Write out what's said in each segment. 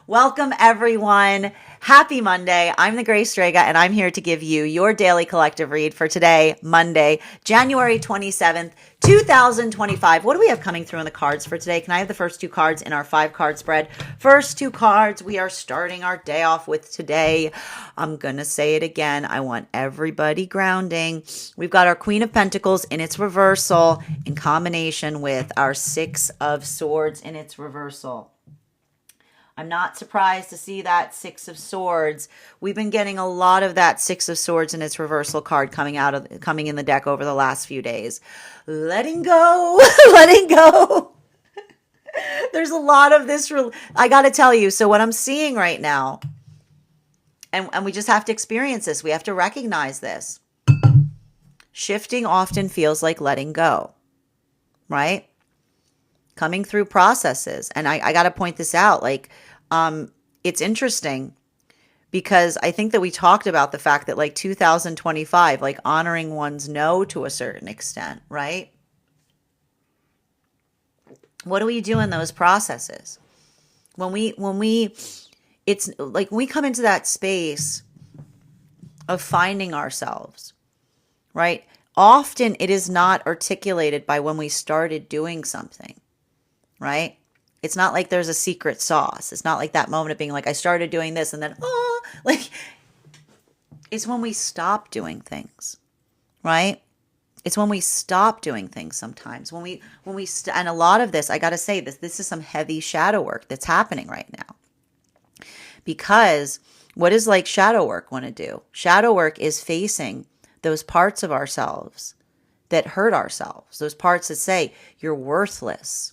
Welcome, everyone. Happy Monday. I'm the Gray Strega, and I'm here to give you your daily collective read for today, Monday, January 27th, 2025. What do we have coming through in the cards for today? Can I have the first two cards in our 5-card spread? First two cards we are starting our day off with today. I'm going to say it again. I want everybody grounding. We've got our Queen of Pentacles in its reversal in combination with our Six of Swords in its reversal. I'm not surprised to see that Six of Swords. We've been getting a lot of that Six of Swords in its reversal card coming in the deck over the last few days. Letting go, letting go. There's a lot of this. I got to tell you. So what I'm seeing right now, and we just have to experience this. We have to recognize this. Shifting often feels like letting go, right? Coming through processes. And I got to point this out. It's interesting because I think that we talked about the fact that 2025, honoring one's no to a certain extent, right? What do we do in those processes? When we come into that space of finding ourselves, right? Often it is not articulated by when we started doing something, right? It's not like there's a secret sauce. It's not like that moment of being I started doing this and then, it's when we stop doing things, right? It's when we stop doing things sometimes. And a lot of this, I got to say this is some heavy shadow work that's happening right now. Because what does shadow work want to do? Shadow work is facing those parts of ourselves that hurt ourselves. Those parts that say you're worthless.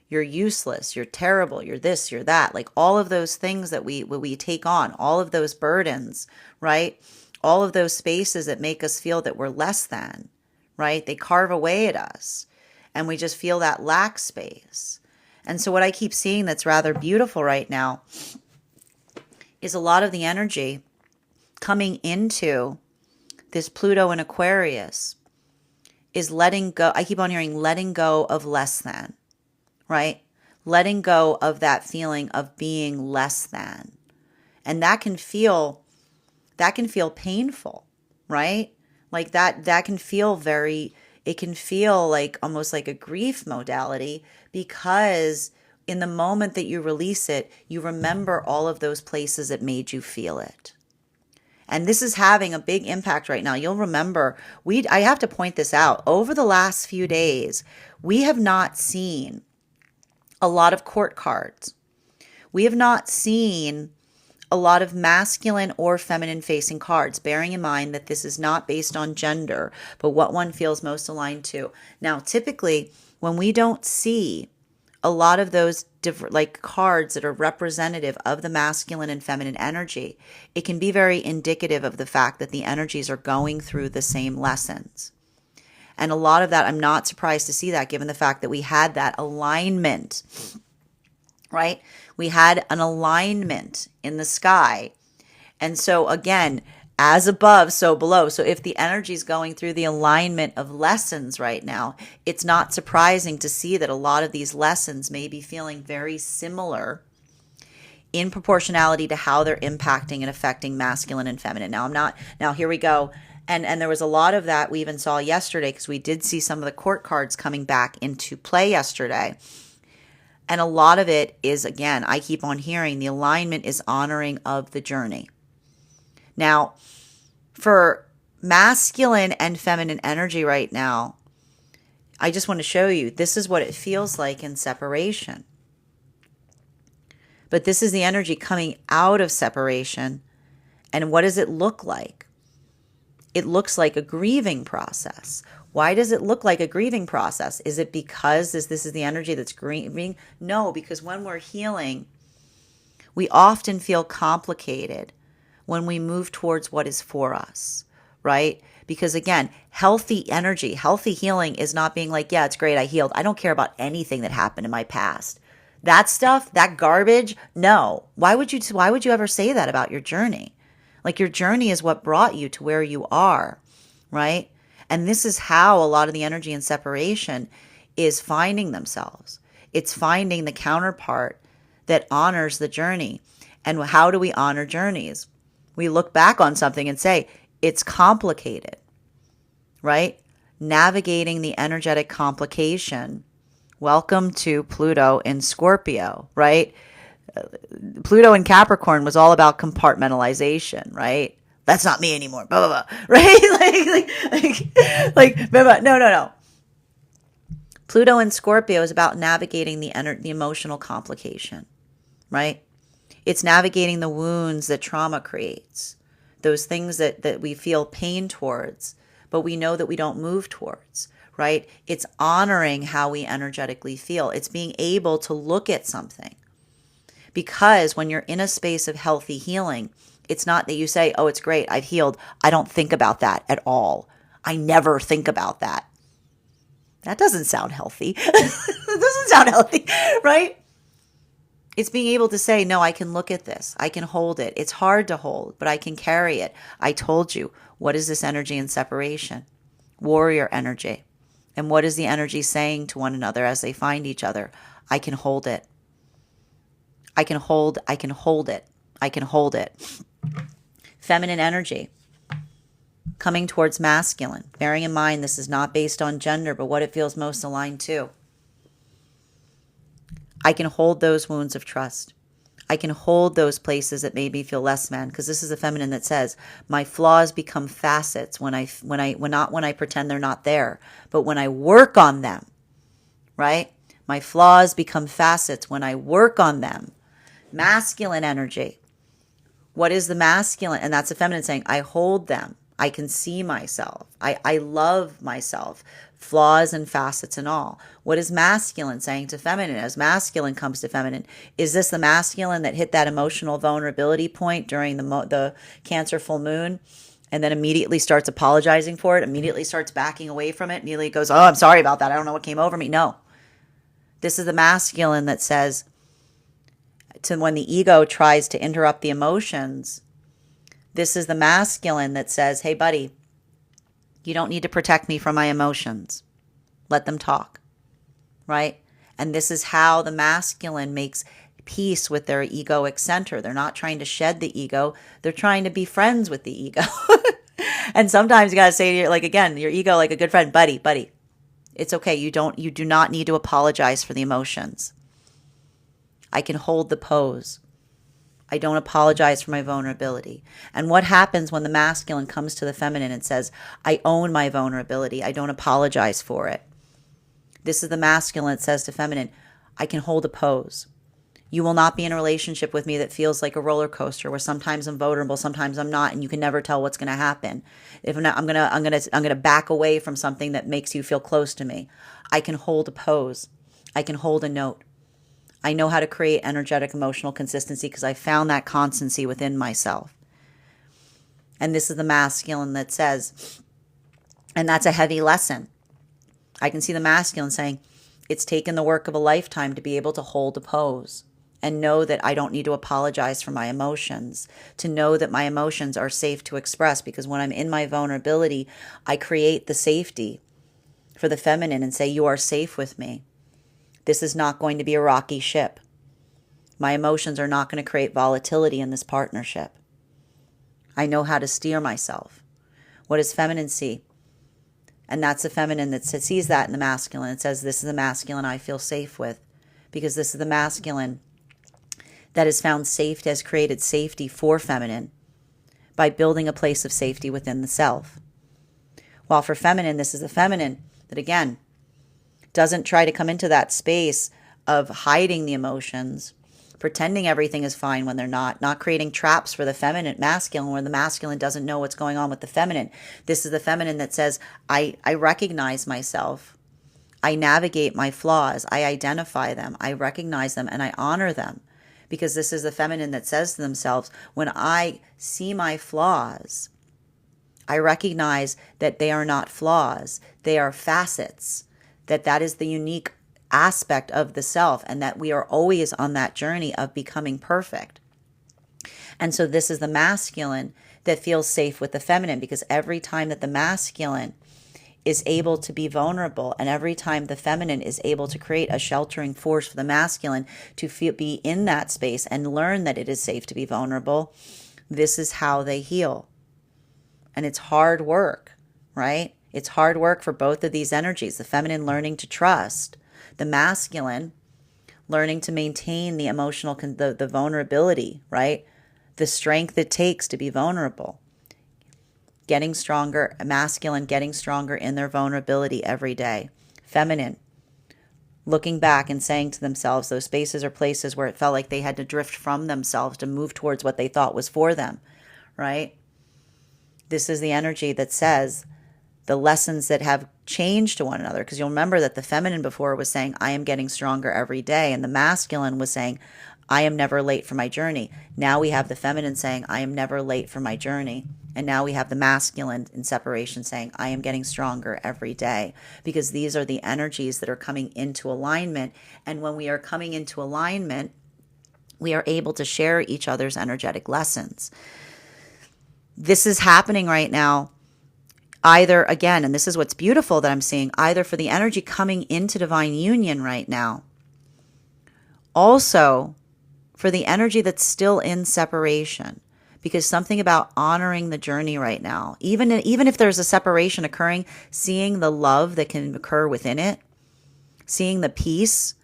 You're useless, you're terrible, you're this, you're that. All of those things that we take on, all of those burdens, right? All of those spaces that make us feel that we're less than, right? They carve away at us and we just feel that lack space. And so what I keep seeing that's rather beautiful right now is a lot of the energy coming into this Pluto in Aquarius is letting go. I keep on hearing letting go of less than. Right? Letting go of that feeling of being less than. And that can feel painful, right? That can feel it can feel almost like a grief modality, because in the moment that you release it, you remember all of those places that made you feel it. And this is having a big impact right now. You'll remember, I have to point this out. Over the last few days, we have not seen a lot of court cards. We have not seen a lot of masculine or feminine facing cards, bearing in mind that this is not based on gender, but what one feels most aligned to. Now, typically, when we don't see a lot of those different cards that are representative of the masculine and feminine energy, it can be very indicative of the fact that the energies are going through the same lessons. And a lot of that, I'm not surprised to see that, given the fact that we had that alignment, right? We had an alignment in the sky. And so again, as above, so below. So if the energy is going through the alignment of lessons right now, it's not surprising to see that a lot of these lessons may be feeling very similar in proportionality to how they're impacting and affecting masculine and feminine. Now here we go. And there was a lot of that we even saw yesterday, because we did see some of the court cards coming back into play yesterday. And a lot of it is, again, I keep on hearing the alignment is honoring of the journey. Now, for masculine and feminine energy right now, I just want to show you, this is what it feels like in separation. But this is the energy coming out of separation. And what does it look like? It looks like a grieving process. Why does it look like a grieving process? Is it because this is the energy that's grieving? No, because when we're healing, we often feel complicated when we move towards what is for us, right? Because again, healthy energy, healthy healing is not being yeah, it's great, I healed. I don't care about anything that happened in my past. That stuff, that garbage, no. Why would you ever say that about your journey? Your journey is what brought you to where you are, right? And this is how a lot of the energy in separation is finding themselves. It's finding the counterpart that honors the journey. And how do we honor journeys? We look back on something and say, it's complicated, right? Navigating the energetic complication. Welcome to Pluto in Scorpio, right? Pluto in Capricorn was all about compartmentalization, right? That's not me anymore, blah, blah, blah, right? No. Pluto in Scorpio is about navigating the emotional complication, right? It's navigating the wounds that trauma creates, those things that we feel pain towards, but we know that we don't move towards, right? It's honoring how we energetically feel. It's being able to look at something. Because when you're in a space of healthy healing, it's not that you say, oh, it's great, I've healed. I don't think about that at all. I never think about that. That doesn't sound healthy. It doesn't sound healthy, right? It's being able to say, no, I can look at this. I can hold it. It's hard to hold, but I can carry it. I told you, what is this energy in separation? Warrior energy. And what is the energy saying to one another as they find each other? I can hold it. I can hold it. I can hold it. Feminine energy. Coming towards masculine. Bearing in mind this is not based on gender, but what it feels most aligned to. I can hold those wounds of trust. I can hold those places that made me feel less than, because this is a feminine that says my flaws become facets when I pretend they're not there, but when I work on them, right? My flaws become facets when I work on them. Masculine energy. What is the masculine? And that's a feminine saying, I hold them. I can see myself. I love myself. Flaws and facets and all. What is masculine saying to feminine? As masculine comes to feminine, is this the masculine that hit that emotional vulnerability point during the Cancer full moon and then immediately starts apologizing for it, immediately starts backing away from it, immediately goes, oh, I'm sorry about that. I don't know what came over me. No. This is the masculine that says, to when the ego tries to interrupt the emotions, this is the masculine that says, hey, buddy, you don't need to protect me from my emotions. Let them talk, right? And this is how the masculine makes peace with their egoic center. They're not trying to shed the ego. They're trying to be friends with the ego. And sometimes you got to say to your ego, like a good friend, buddy, it's okay. You do not need to apologize for the emotions. I can hold the pose. I don't apologize for my vulnerability. And what happens when the masculine comes to the feminine and says, I own my vulnerability. I don't apologize for it. This is the masculine that says to feminine, I can hold a pose. You will not be in a relationship with me that feels like a roller coaster where sometimes I'm vulnerable, sometimes I'm not, and you can never tell what's going to happen. If I'm not, I'm going to back away from something that makes you feel close to me. I can hold a pose. I can hold a note. I know how to create energetic emotional consistency because I found that constancy within myself. And this is the masculine that says, and that's a heavy lesson. I can see the masculine saying, it's taken the work of a lifetime to be able to hold a pose and know that I don't need to apologize for my emotions, to know that my emotions are safe to express, because when I'm in my vulnerability, I create the safety for the feminine and say, you are safe with me. This is not going to be a rocky ship. My emotions are not going to create volatility in this partnership. I know how to steer myself. What does feminine see? And that's the feminine that sees that in the masculine. It says, this is the masculine I feel safe with, because this is the masculine that has found safety, has created safety for feminine by building a place of safety within the self. While for feminine, this is the feminine that, again, doesn't try to come into that space of hiding the emotions, pretending everything is fine when they're not creating traps for the feminine, masculine, where the masculine doesn't know what's going on with the feminine. This is the feminine that says, I recognize myself. I navigate my flaws. I identify them. I recognize them and I honor them. Because this is the feminine that says to themselves, when I see my flaws, I recognize that they are not flaws. They are facets. That is the unique aspect of the self, and that we are always on that journey of becoming perfect. And so this is the masculine that feels safe with the feminine, because every time that the masculine is able to be vulnerable, and every time the feminine is able to create a sheltering force for the masculine to be in that space and learn that it is safe to be vulnerable, this is how they heal. And it's hard work, right? It's hard work for both of these energies. The feminine learning to trust, the masculine learning to maintain the emotional, the vulnerability, right? The strength it takes to be vulnerable. Getting stronger, masculine getting stronger in their vulnerability every day. Feminine looking back and saying to themselves, those spaces or places where it felt like they had to drift from themselves to move towards what they thought was for them, right? This is the energy that says the lessons that have changed to one another. Because you'll remember that the feminine before was saying, I am getting stronger every day. And the masculine was saying, I am never late for my journey. Now we have the feminine saying, I am never late for my journey. And now we have the masculine in separation saying, I am getting stronger every day. Because these are the energies that are coming into alignment. And when we are coming into alignment, we are able to share each other's energetic lessons. This is happening right now. Either, again, and this is what's beautiful that I'm seeing, either for the energy coming into divine union right now, also for the energy that's still in separation, because something about honoring the journey right now, even if there's a separation occurring, seeing the love that can occur within it, seeing the peace,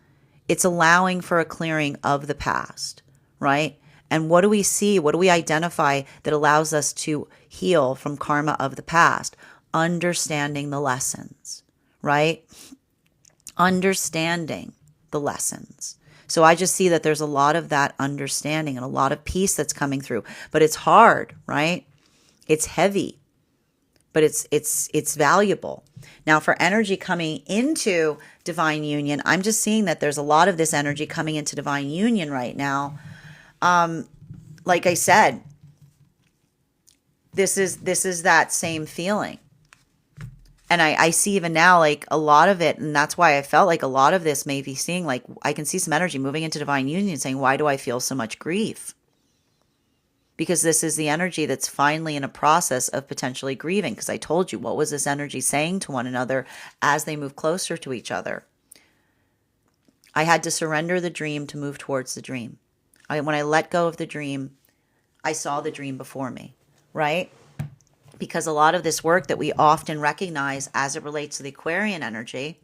it's allowing for a clearing of the past, right? And what do we see? What do we identify that allows us to heal from karma of the past? Understanding the lessons, right? Understanding the lessons. So I just see that there's a lot of that understanding and a lot of peace that's coming through. But it's hard, right? It's heavy, but it's valuable. Now for energy coming into divine union, I'm just seeing that there's a lot of this energy coming into divine union right now. Like I said, this is that same feeling. And I see even now, like a lot of it, and that's why I felt like a lot of this may be seeing, like I can see some energy moving into divine union saying, why do I feel so much grief? Because this is the energy that's finally in a process of potentially grieving. Because I told you, what was this energy saying to one another as they move closer to each other? I had to surrender the dream to move towards the dream. When I let go of the dream, I saw the dream before me, right? Because a lot of this work that we often recognize as it relates to the Aquarian energy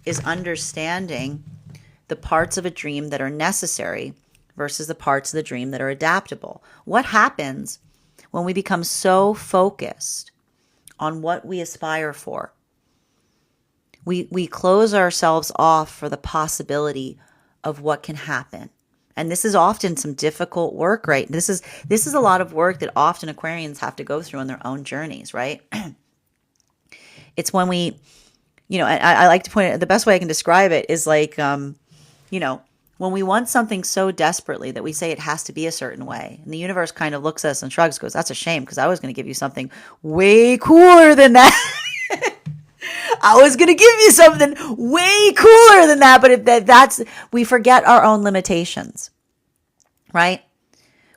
is understanding the parts of a dream that are necessary versus the parts of the dream that are adaptable. What happens when we become so focused on what we aspire for? We close ourselves off for the possibility of what can happen. And this is often some difficult work, right? This is a lot of work that often Aquarians have to go through on their own journeys, right? It's when we, I like to point out, the best way I can describe it is like, when we want something so desperately that we say it has to be a certain way. And the universe kind of looks at us and shrugs, goes, that's a shame because I was going to give you something way cooler than that. I was going to give you something way cooler than that. But we forget our own limitations, right?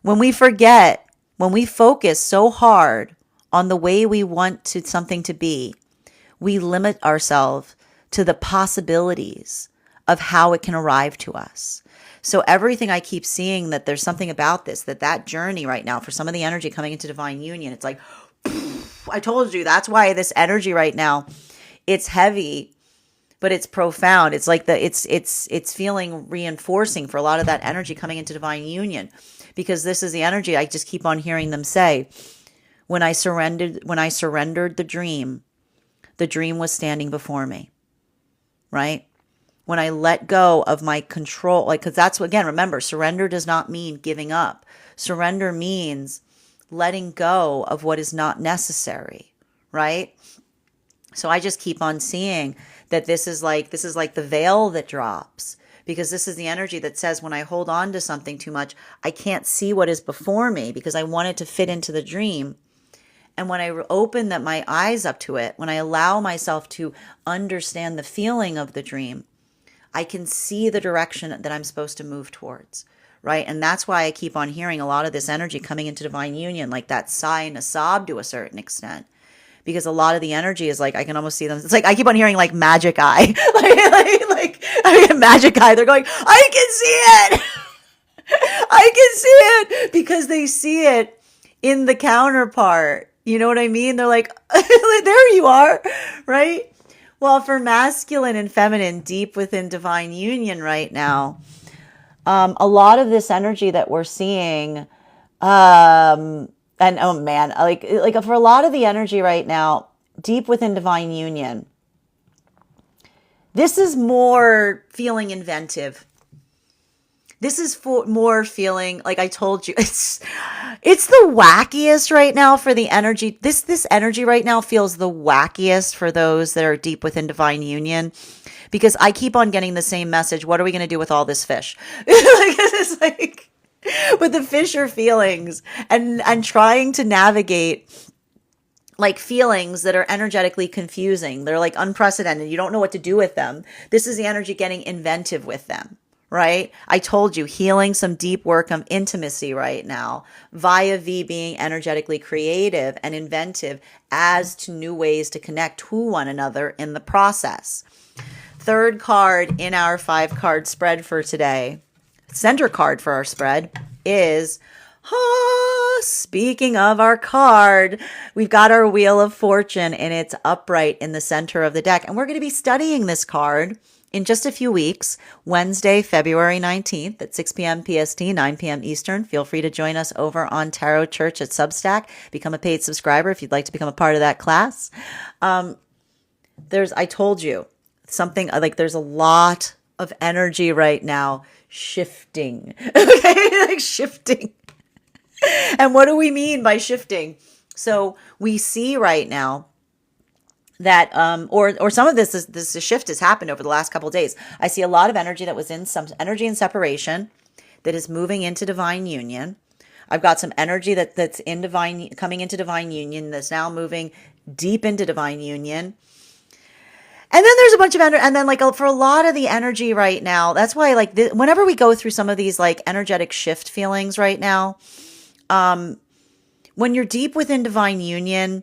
When we focus so hard on the way we want something to be, we limit ourselves to the possibilities of how it can arrive to us. So everything I keep seeing that there's something about this, that journey right now for some of the energy coming into divine union, it's like, I told you, that's why this energy right now, it's heavy, but it's profound. It's like it's feeling reinforcing for a lot of that energy coming into divine union, because this is the energy I just keep on hearing them say. When I surrendered the dream was standing before me, right? When I let go of my control, because that's, again, remember, surrender does not mean giving up. Surrender means letting go of what is not necessary, right? So I just keep on seeing that this is like the veil that drops, because this is the energy that says when I hold on to something too much, I can't see what is before me because I want it to fit into the dream. And when I open my eyes up to it, when I allow myself to understand the feeling of the dream, I can see the direction that I'm supposed to move towards, right? And that's why I keep on hearing a lot of this energy coming into divine union, like that sigh and a sob to a certain extent. because a lot of the energy is like, I can almost see them. It's like I keep on hearing like magic eye, like I mean, magic eye. They're going, I can see it. I can see it because they see it in the counterpart. You know what I mean? They're like, there you are, right? Well, for masculine and feminine, deep within divine union right now, a lot of this energy that we're seeing, and oh man, like for a lot of the energy right now, deep within divine union, this is more feeling inventive. This is more feeling like I told you. It's the wackiest right now for the energy. This energy right now feels the wackiest for those that are deep within divine union, because I keep on getting the same message. What are we going to do with all this fish? It's like, but the fish are feelings, and trying to navigate like feelings that are energetically confusing. They're like unprecedented. You don't know what to do with them. This is the energy getting inventive with them. Right? I told you, healing some deep work of intimacy right now via V being energetically creative and inventive as to new ways to connect to one another in the process. Third card in our 5-card spread for today, center card for our spread is, speaking of our card, we've got our Wheel of Fortune and it's upright in the center of the deck. And we're going to be studying this card in just a few weeks, Wednesday, February 19th at 6 p.m. PST, 9 p.m. Eastern. Feel free to join us over on Tarot Church at Substack. Become a paid subscriber if you'd like to become a part of that class. I told you, something like there's a lot of energy right now shifting. Okay, like shifting. And what do we mean by shifting? So we see right now that or some of this shift has happened over the last couple of days. I see a lot of energy that was in some energy in separation that is moving into divine union. I've got some energy that's in divine, coming into divine union, that's now moving deep into divine union. And then there's a bunch of energy, and then like for a lot of the energy right now, that's why like whenever we go through some of these like energetic shift feelings right now, when you're deep within divine union,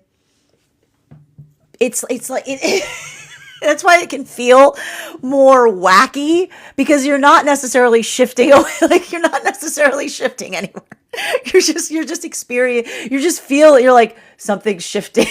it's like that's why it can feel more wacky, because you're not necessarily shifting away, like you're not necessarily shifting anywhere. You're just you're like something's shifting.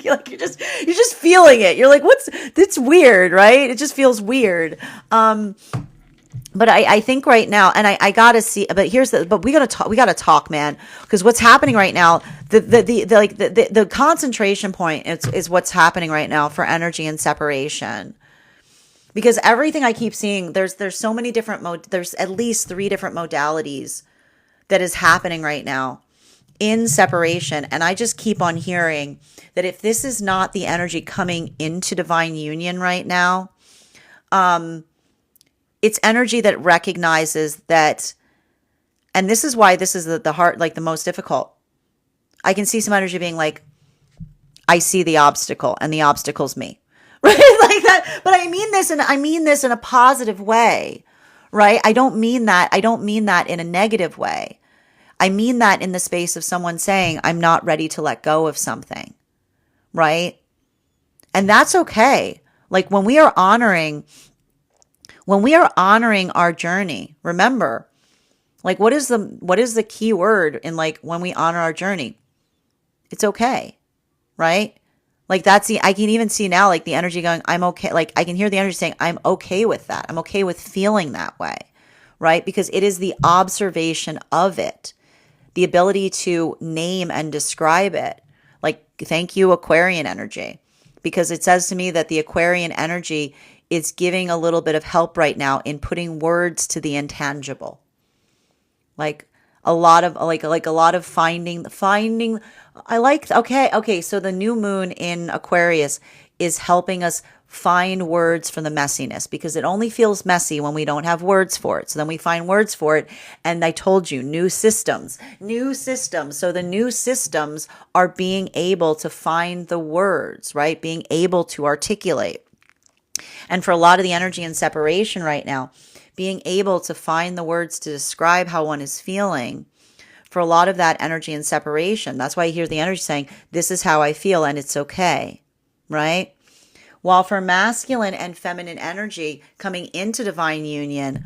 You're just feeling it. You're like, it's weird, right? It just feels weird. But I think right now, and I gotta see, but we gotta talk, man, because what's happening right now, the concentration point is what's happening right now for energy and separation. Because everything I keep seeing, there's so many different there's at least 3 different modalities that is happening right now in separation. And I just keep on hearing that if this is not the energy coming into divine union right now, it's energy that recognizes that, and this is why this is the heart, like the most difficult. I can see some energy being like, I see the obstacle and the obstacle's me, right? Like that. But I mean this in a positive way, right? I don't mean that in a negative way. I mean that in the space of someone saying, I'm not ready to let go of something, right? And that's okay. Like when we are honoring our journey, remember, like what is the key word in like when we honor our journey? It's okay, right? Like I can even see now like the energy going, I'm okay. Like I can hear the energy saying, I'm okay with that. I'm okay with feeling that way, right? Because it is the observation of it, the ability to name and describe it. Like, thank you, Aquarian energy, because it says to me that the Aquarian energy is giving a little bit of help right now in putting words to the intangible. Like a lot of finding. Okay. So the new moon in Aquarius is helping us find words for the messiness, because it only feels messy when we don't have words for it. So then we find words for it. And I told you, new systems. So the new systems are being able to find the words, right? Being able to articulate. And for a lot of the energy and separation right now, being able to find the words to describe how one is feeling for a lot of that energy and separation. That's why I hear the energy saying, this is how I feel and it's okay, right? While for masculine and feminine energy coming into divine union,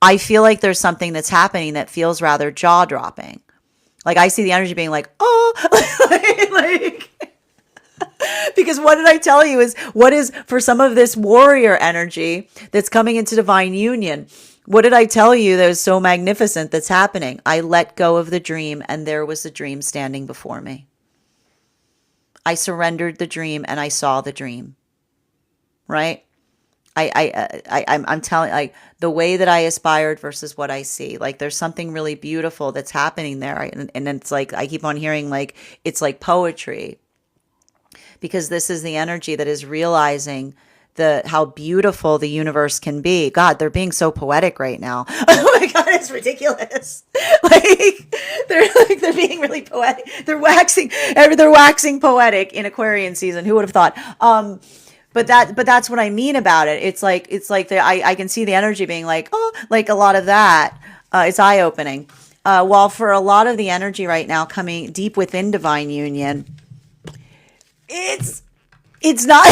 I feel like there's something that's happening that feels rather jaw-dropping. Like I see the energy being like, oh, like, because what did I tell you is what is for some of this warrior energy that's coming into divine union. What did I tell you that was so magnificent that's happening? I let go of the dream and there was the dream standing before me. I surrendered the dream and I saw the dream, right? I'm telling, like, the way that I aspired versus what I see, like there's something really beautiful that's happening there. And it's like, I keep on hearing like, it's like poetry, because this is the energy that is realizing how beautiful the universe can be. God, they're being so poetic right now. Oh my God, it's ridiculous. They're being really poetic. They're waxing poetic in Aquarian season. Who would have thought? But that's what I mean about it. It's like I can see the energy being like, oh, like a lot of that. It's eye opening. While for a lot of the energy right now coming deep within divine union, it's not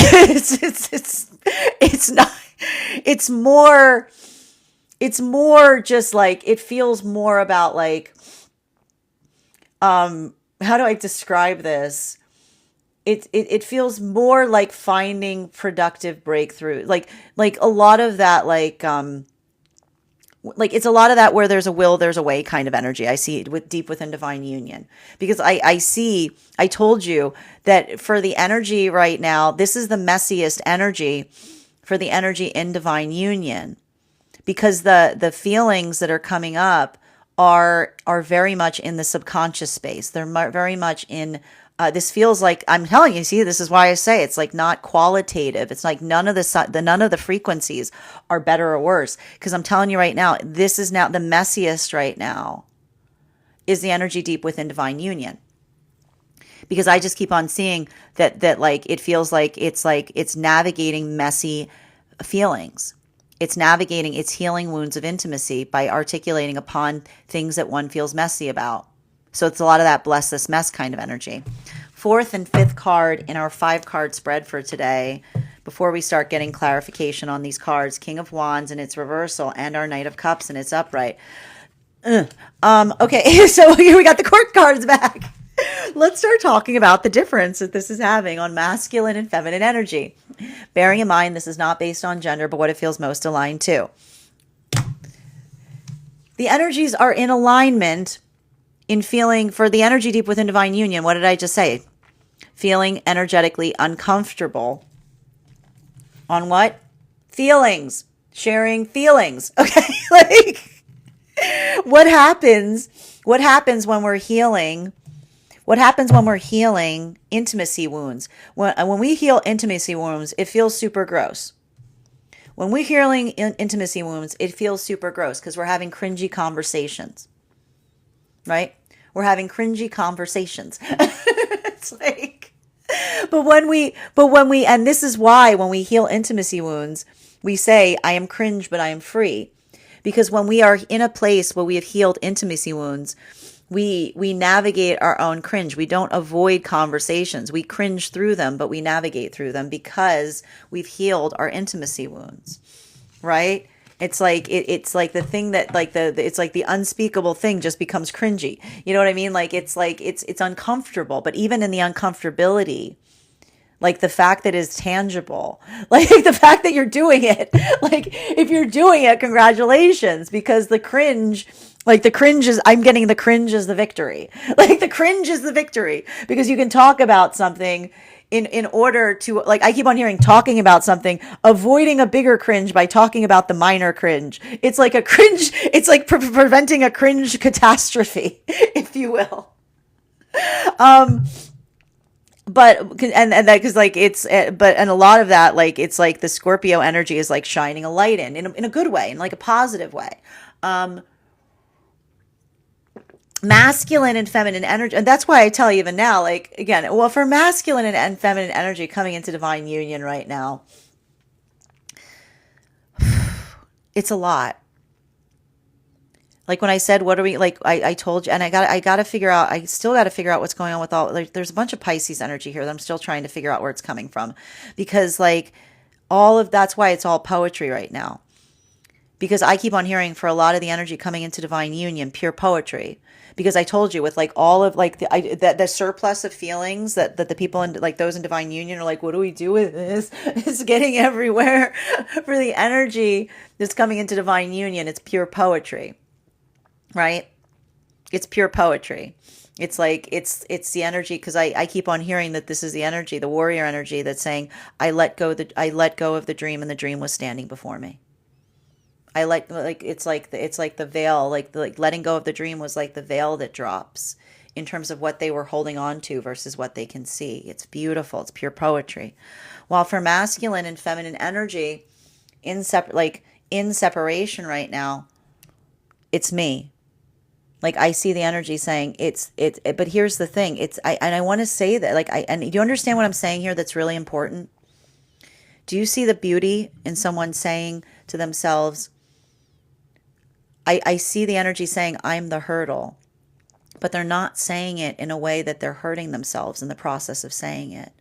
it's not it's more just like, it feels more about like, how do I describe this? It feels more like finding productive breakthrough, like a lot of that, like it's a lot of that where there's a will, there's a way kind of energy. I see it with deep within divine union, because I told you that for the energy right now, this is the messiest energy for the energy in divine union, because the feelings that are coming up are very much in the subconscious space. They're very much in, this feels like, I'm telling you, see, this is why I say it's like not qualitative. It's like none of the frequencies are better or worse. Because I'm telling you right now, this is now the messiest right now is the energy deep within divine union. Because I just keep on seeing that like, it feels like it's navigating messy feelings. It's healing wounds of intimacy by articulating upon things that one feels messy about. So it's a lot of that bless this mess kind of energy. Fourth and fifth card in our 5-card spread for today, before we start getting clarification on these cards, King of Wands in its reversal and our Knight of Cups in its upright. Okay, so here we got the court cards back. Let's start talking about the difference that this is having on masculine and feminine energy. Bearing in mind, this is not based on gender, but what it feels most aligned to. The energies are in alignment in feeling, for the energy deep within divine union, what did I just say? Feeling energetically uncomfortable on what? Feelings. Sharing feelings. Okay? Like, what happens when we're healing? What happens when we're healing intimacy wounds? When we heal intimacy wounds, it feels super gross. When we're healing intimacy wounds, it feels super gross because we're having cringy conversations. Right? We're having cringy conversations. It's like, but when we, and this is why when we heal intimacy wounds, we say, I am cringe, but I am free. Because when we are in a place where we have healed intimacy wounds, we navigate our own cringe. We don't avoid conversations. We cringe through them, but we navigate through them because we've healed our intimacy wounds, right? It's like it's like the thing that it's like the unspeakable thing just becomes cringy. You know what I mean? Like it's uncomfortable, but even in the uncomfortability, like the fact that it's tangible, like the fact that you're doing it, like if you're doing it, congratulations, because the cringe is, I'm getting the cringe as the victory. Like the cringe is the victory because you can talk about something in order to, like, I keep on hearing talking about something, avoiding a bigger cringe by talking about the minor cringe. It's like a cringe. It's like preventing a cringe catastrophe, if you will. But and that, because like it's but and a lot of that, like it's like the Scorpio energy is like shining a light in a good way, in like a positive way. Masculine and feminine energy, and that's why I tell you even now, like, again, well, for masculine and feminine energy coming into divine union right now, it's a lot. Like when I said, what are we, like, I told you, and I got to figure out, I still got to figure out what's going on with all, like, there's a bunch of Pisces energy here that I'm still trying to figure out where it's coming from. Because, like, that's why it's all poetry right now. Because I keep on hearing for a lot of the energy coming into divine union, pure poetry. Because I told you with like all of like the surplus of feelings that the people in like those in divine union are like, what do we do with this? It's getting everywhere for the energy that's coming into divine union. It's pure poetry, right? It's pure poetry. It's like it's the energy because I keep on hearing that this is the energy, the warrior energy that's saying I let go of the dream and the dream was standing before me. I like it's like the veil, like letting go of the dream was like the veil that drops in terms of what they were holding on to versus what they can see. It's beautiful. It's pure poetry. While for masculine and feminine energy in separation right now, it's me. Like I see the energy saying but here's the thing. I want to say that and do you understand what I'm saying here that's really important? Do you see the beauty in someone saying to themselves, I see the energy saying, I'm the hurdle, but they're not saying it in a way that they're hurting themselves in the process of saying it.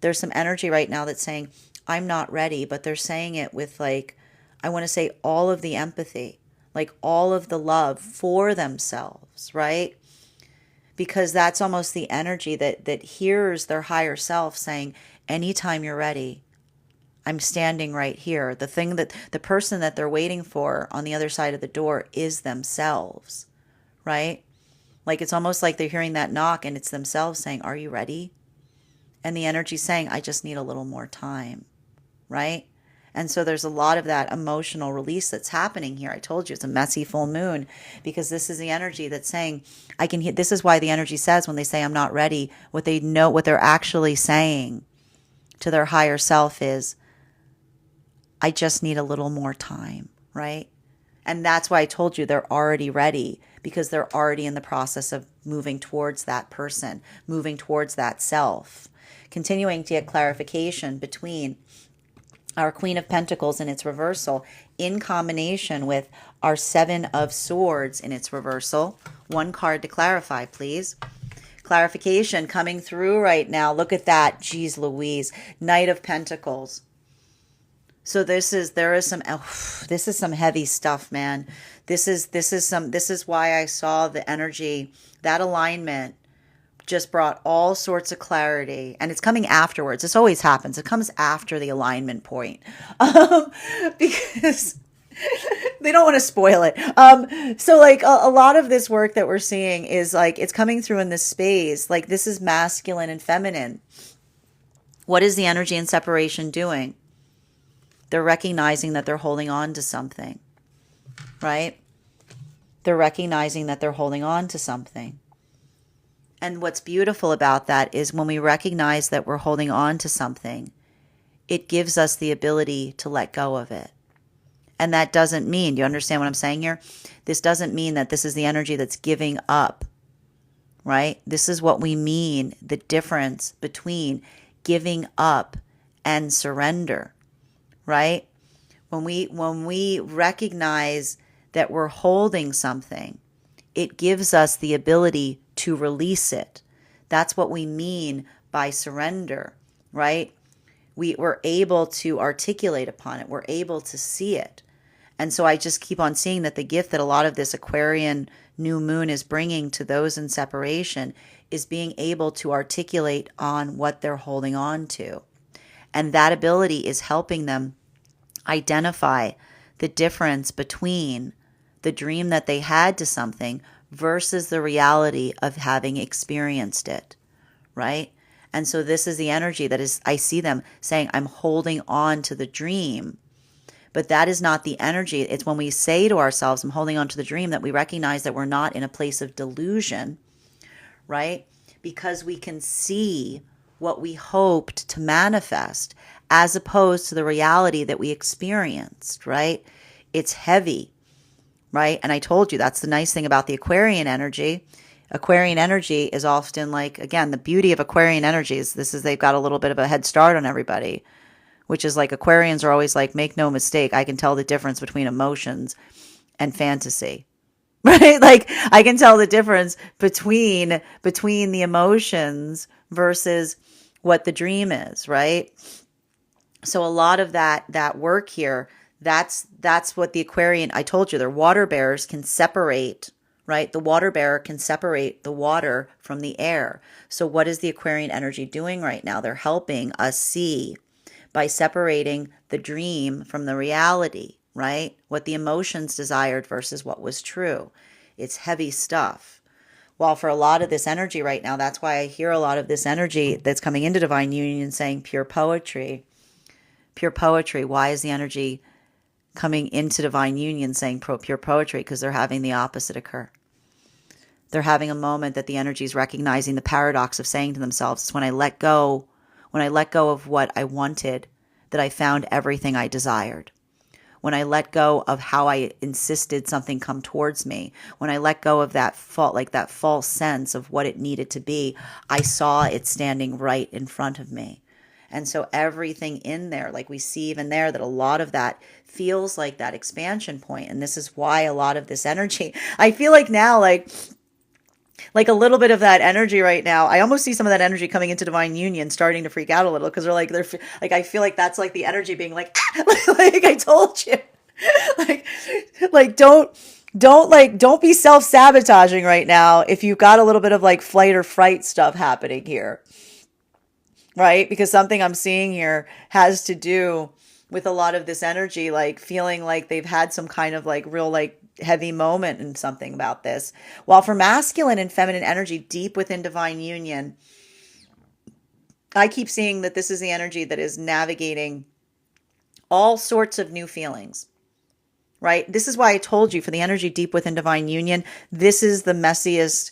There's some energy right now that's saying, I'm not ready, but they're saying it with like, I want to say all of the empathy, like all of the love for themselves, right? Because that's almost the energy that hears their higher self saying, anytime you're ready, I'm standing right here. The person that they're waiting for on the other side of the door is themselves, right? Like it's almost like they're hearing that knock and it's themselves saying, are you ready? And the energy saying, I just need a little more time, right? And so there's a lot of that emotional release that's happening here. I told you it's a messy full moon because this is the energy that's saying, I can hear, this is why the energy says when they say I'm not ready, what they know, what they're actually saying to their higher self is, I just need a little more time, right? And that's why I told you they're already ready because they're already in the process of moving towards that person, moving towards that self. Continuing to get clarification between our Queen of Pentacles in its reversal in combination with our Seven of Swords in its reversal. One card to clarify, please. Clarification coming through right now. Look at that. Jeez Louise. Knight of Pentacles. So this is some heavy stuff, man. This is why I saw the energy, that alignment just brought all sorts of clarity, and it's coming afterwards. This always happens. It comes after the alignment point, because they don't want to spoil it. So like a lot of this work that we're seeing is like, it's coming through in this space. Like this is masculine and feminine. What is the energy in separation doing? They're recognizing that they're holding on to something, right? They're recognizing that they're holding on to something. And what's beautiful about that is when we recognize that we're holding on to something, it gives us the ability to let go of it. And that doesn't mean, do you understand what I'm saying here? This doesn't mean that this is the energy that's giving up, right? This is what we mean, the difference between giving up and surrender, right? When we recognize that we're holding something, it gives us the ability to release it. That's what we mean by surrender, right? We're able to articulate upon it. We're able to see it. And so I just keep on seeing that the gift that a lot of this Aquarian new moon is bringing to those in separation is being able to articulate on what they're holding on to. And that ability is helping them identify the difference between the dream that they had to something versus the reality of having experienced it, right? And so this is the energy that is, I see them saying, I'm holding on to the dream. But that is not the energy. It's when we say to ourselves, I'm holding on to the dream, that we recognize that we're not in a place of delusion, right? Because we can see what we hoped to manifest as opposed to the reality that we experienced, right? It's heavy, right? And I told you that's the nice thing about the Aquarian energy. Aquarian energy is often like, again, the beauty of Aquarian energy is they've got a little bit of a head start on everybody, which is like Aquarians are always like, make no mistake, I can tell the difference between emotions. and fantasy. Right? Like I can tell the difference between the emotions versus what the dream is, right? So a lot of that work here, that's what the Aquarian, I told you, their water bearers can separate, right? The water bearer can separate the water from the air. So what is the Aquarian energy doing right now? They're helping us see by separating the dream from the reality, right? What the emotions desired versus what was true. It's heavy stuff. While for a lot of this energy right now, that's why I hear a lot of this energy that's coming into divine union saying pure poetry. Pure poetry. Why is the energy coming into divine union saying pure poetry? Because they're having the opposite occur. They're having a moment that the energy is recognizing the paradox of saying to themselves, it's when I let go of what I wanted, that I found everything I desired. When I let go of how I insisted something come towards me, when I let go of that false sense of what it needed to be, I saw it standing right in front of me. And so everything in there, like we see even there, that a lot of that feels like that expansion point. And this is why a lot of this energy, I feel like now, like a little bit of that energy right now. I almost see some of that energy coming into divine union, starting to freak out a little because they're like, I feel like that's like the energy being like, like I told you, like, don't be self-sabotaging right now if you've got a little bit of like flight or fright stuff happening here, right? Because something I'm seeing here has to do with a lot of this energy, like feeling like they've had some kind of like real like heavy moment and something about this. While for masculine and feminine energy deep within divine union, I keep seeing that this is the energy that is navigating all sorts of new feelings, right? This is why I told you for the energy deep within divine union, this is the messiest.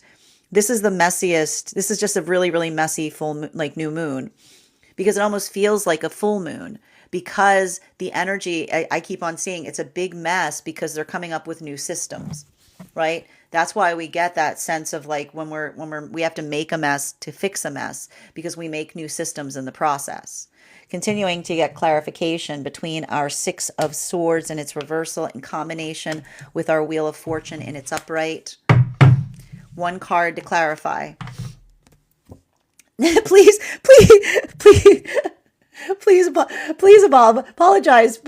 This is the messiest. This is just a really, really messy like new moon, because it almost feels like a full moon, because the energy I keep on seeing, it's a big mess because they're coming up with new systems, right? That's why we get that sense of like when we have to make a mess to fix a mess, because we make new systems in the process. Continuing to get clarification between our Six of Swords and its reversal in combination with our Wheel of Fortune in its upright. One card to clarify. please, Bob, apologize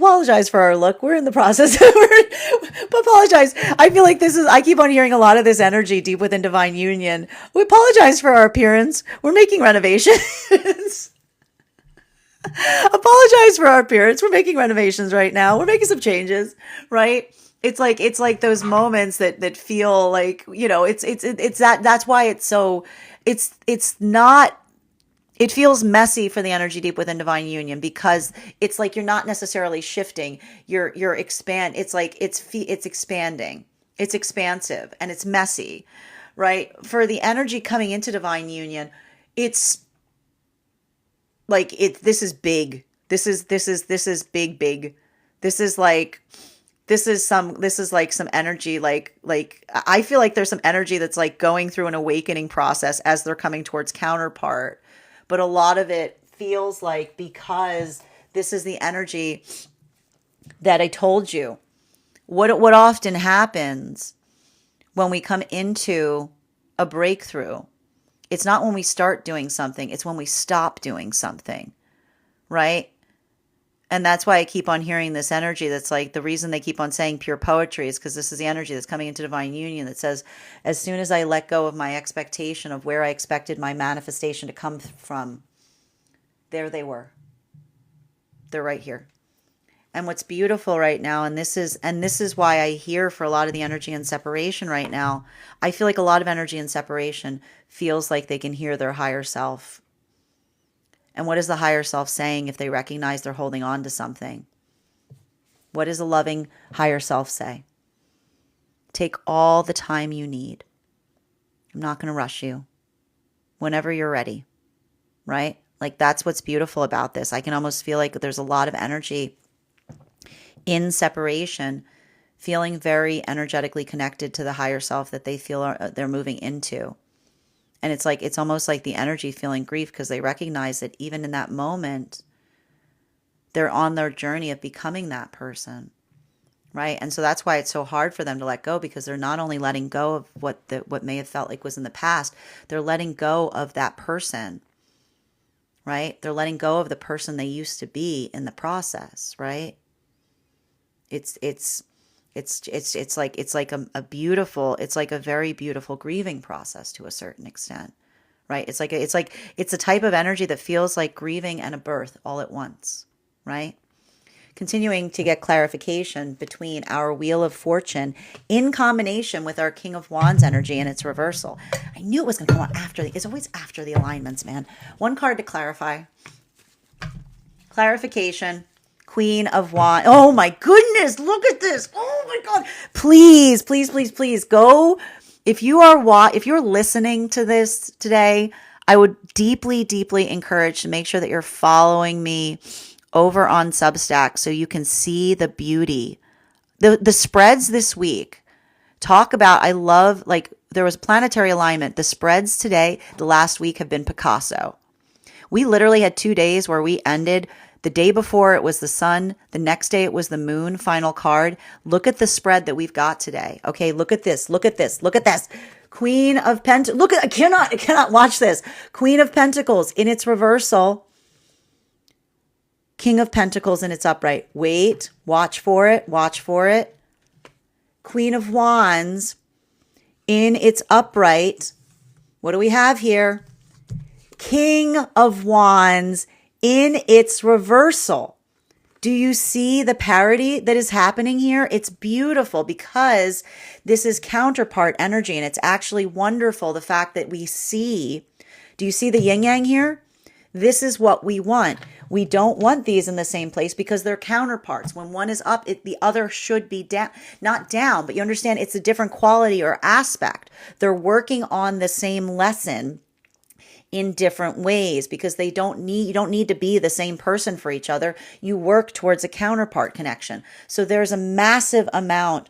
for our look. We're in the process. But apologize. I feel like I keep on hearing a lot of this energy deep within divine union. We apologize for our appearance. We're making renovations. Apologize for our appearance. We're making renovations right now. We're making some changes, right? It's like those moments that feel like, it's that's why it's so, it's not, it feels messy for the energy deep within divine union, because it's like you're not necessarily shifting. You're it's like it's expanding. It's expansive and it's messy, right? For the energy coming into divine union, it's like this is big. This is big. This is like some energy, like I feel like there's some energy that's like going through an awakening process as they're coming towards counterpart. But a lot of it feels like, because this is the energy that I told you, what often happens when we come into a breakthrough. It's not when we start doing something, it's when we stop doing something, right? And that's why I keep on hearing this energy that's like, the reason they keep on saying pure poetry is because this is the energy that's coming into divine union that says, as soon as I let go of my expectation of where I expected my manifestation to come from, there they were. They're right here. And what's beautiful right now, and this is why I hear for a lot of the energy in separation right now, I feel like a lot of energy in separation feels like they can hear their higher self. And what is the higher self saying if they recognize they're holding on to something? What does a loving higher self say? Take all the time you need. I'm not going to rush you. Whenever you're ready, right? Like, that's what's beautiful about this. I can almost feel like there's a lot of energy in separation, feeling very energetically connected to the higher self that they feel they're moving into. And it's almost like the energy feeling grief, because they recognize that even in that moment, they're on their journey of becoming that person, right? And so that's why it's so hard for them to let go, because they're not only letting go of what may have felt like was in the past, they're letting go of that person, right? They're letting go of the person they used to be in the process, right? It's like a beautiful, it's like a very beautiful grieving process to a certain extent, right? It's a type of energy that feels like grieving and a birth all at once, right? Continuing to get clarification between our Wheel of Fortune in combination with our King of Wands energy and its reversal. I knew it was going to come out after it's always after the alignments, man. One card to clarify. Clarification. Queen of Wands. Oh my goodness, look at this. Oh my God. Please, please, please, please go. If you're listening to this today, I would deeply, deeply encourage to make sure that you're following me over on Substack so you can see the beauty. The spreads this week talk about, I love, like, there was planetary alignment. The spreads today, the last week, have been Picasso. We literally had 2 days where we ended. The day before it was the sun. The next day it was the moon, final card. Look at the spread that we've got today. Okay, look at this. Look at this. Look at this. Queen of Pentacles. Look at, I cannot watch this. Queen of Pentacles in its reversal. King of Pentacles in its upright. Wait, watch for it. Watch for it. Queen of Wands in its upright. What do we have here? King of Wands in its reversal. Do you see the parity that is happening here? It's beautiful because this is counterpart energy, and it's actually wonderful, the fact that we see. Do you see the yin yang here? This is what we want. We don't want these in the same place because they're counterparts. When one is up, the other should be down. Not down, but you understand it's a different quality or aspect. They're working on the same lesson in different ways because you don't need to be the same person for each other. You work towards a counterpart connection. So there's a massive amount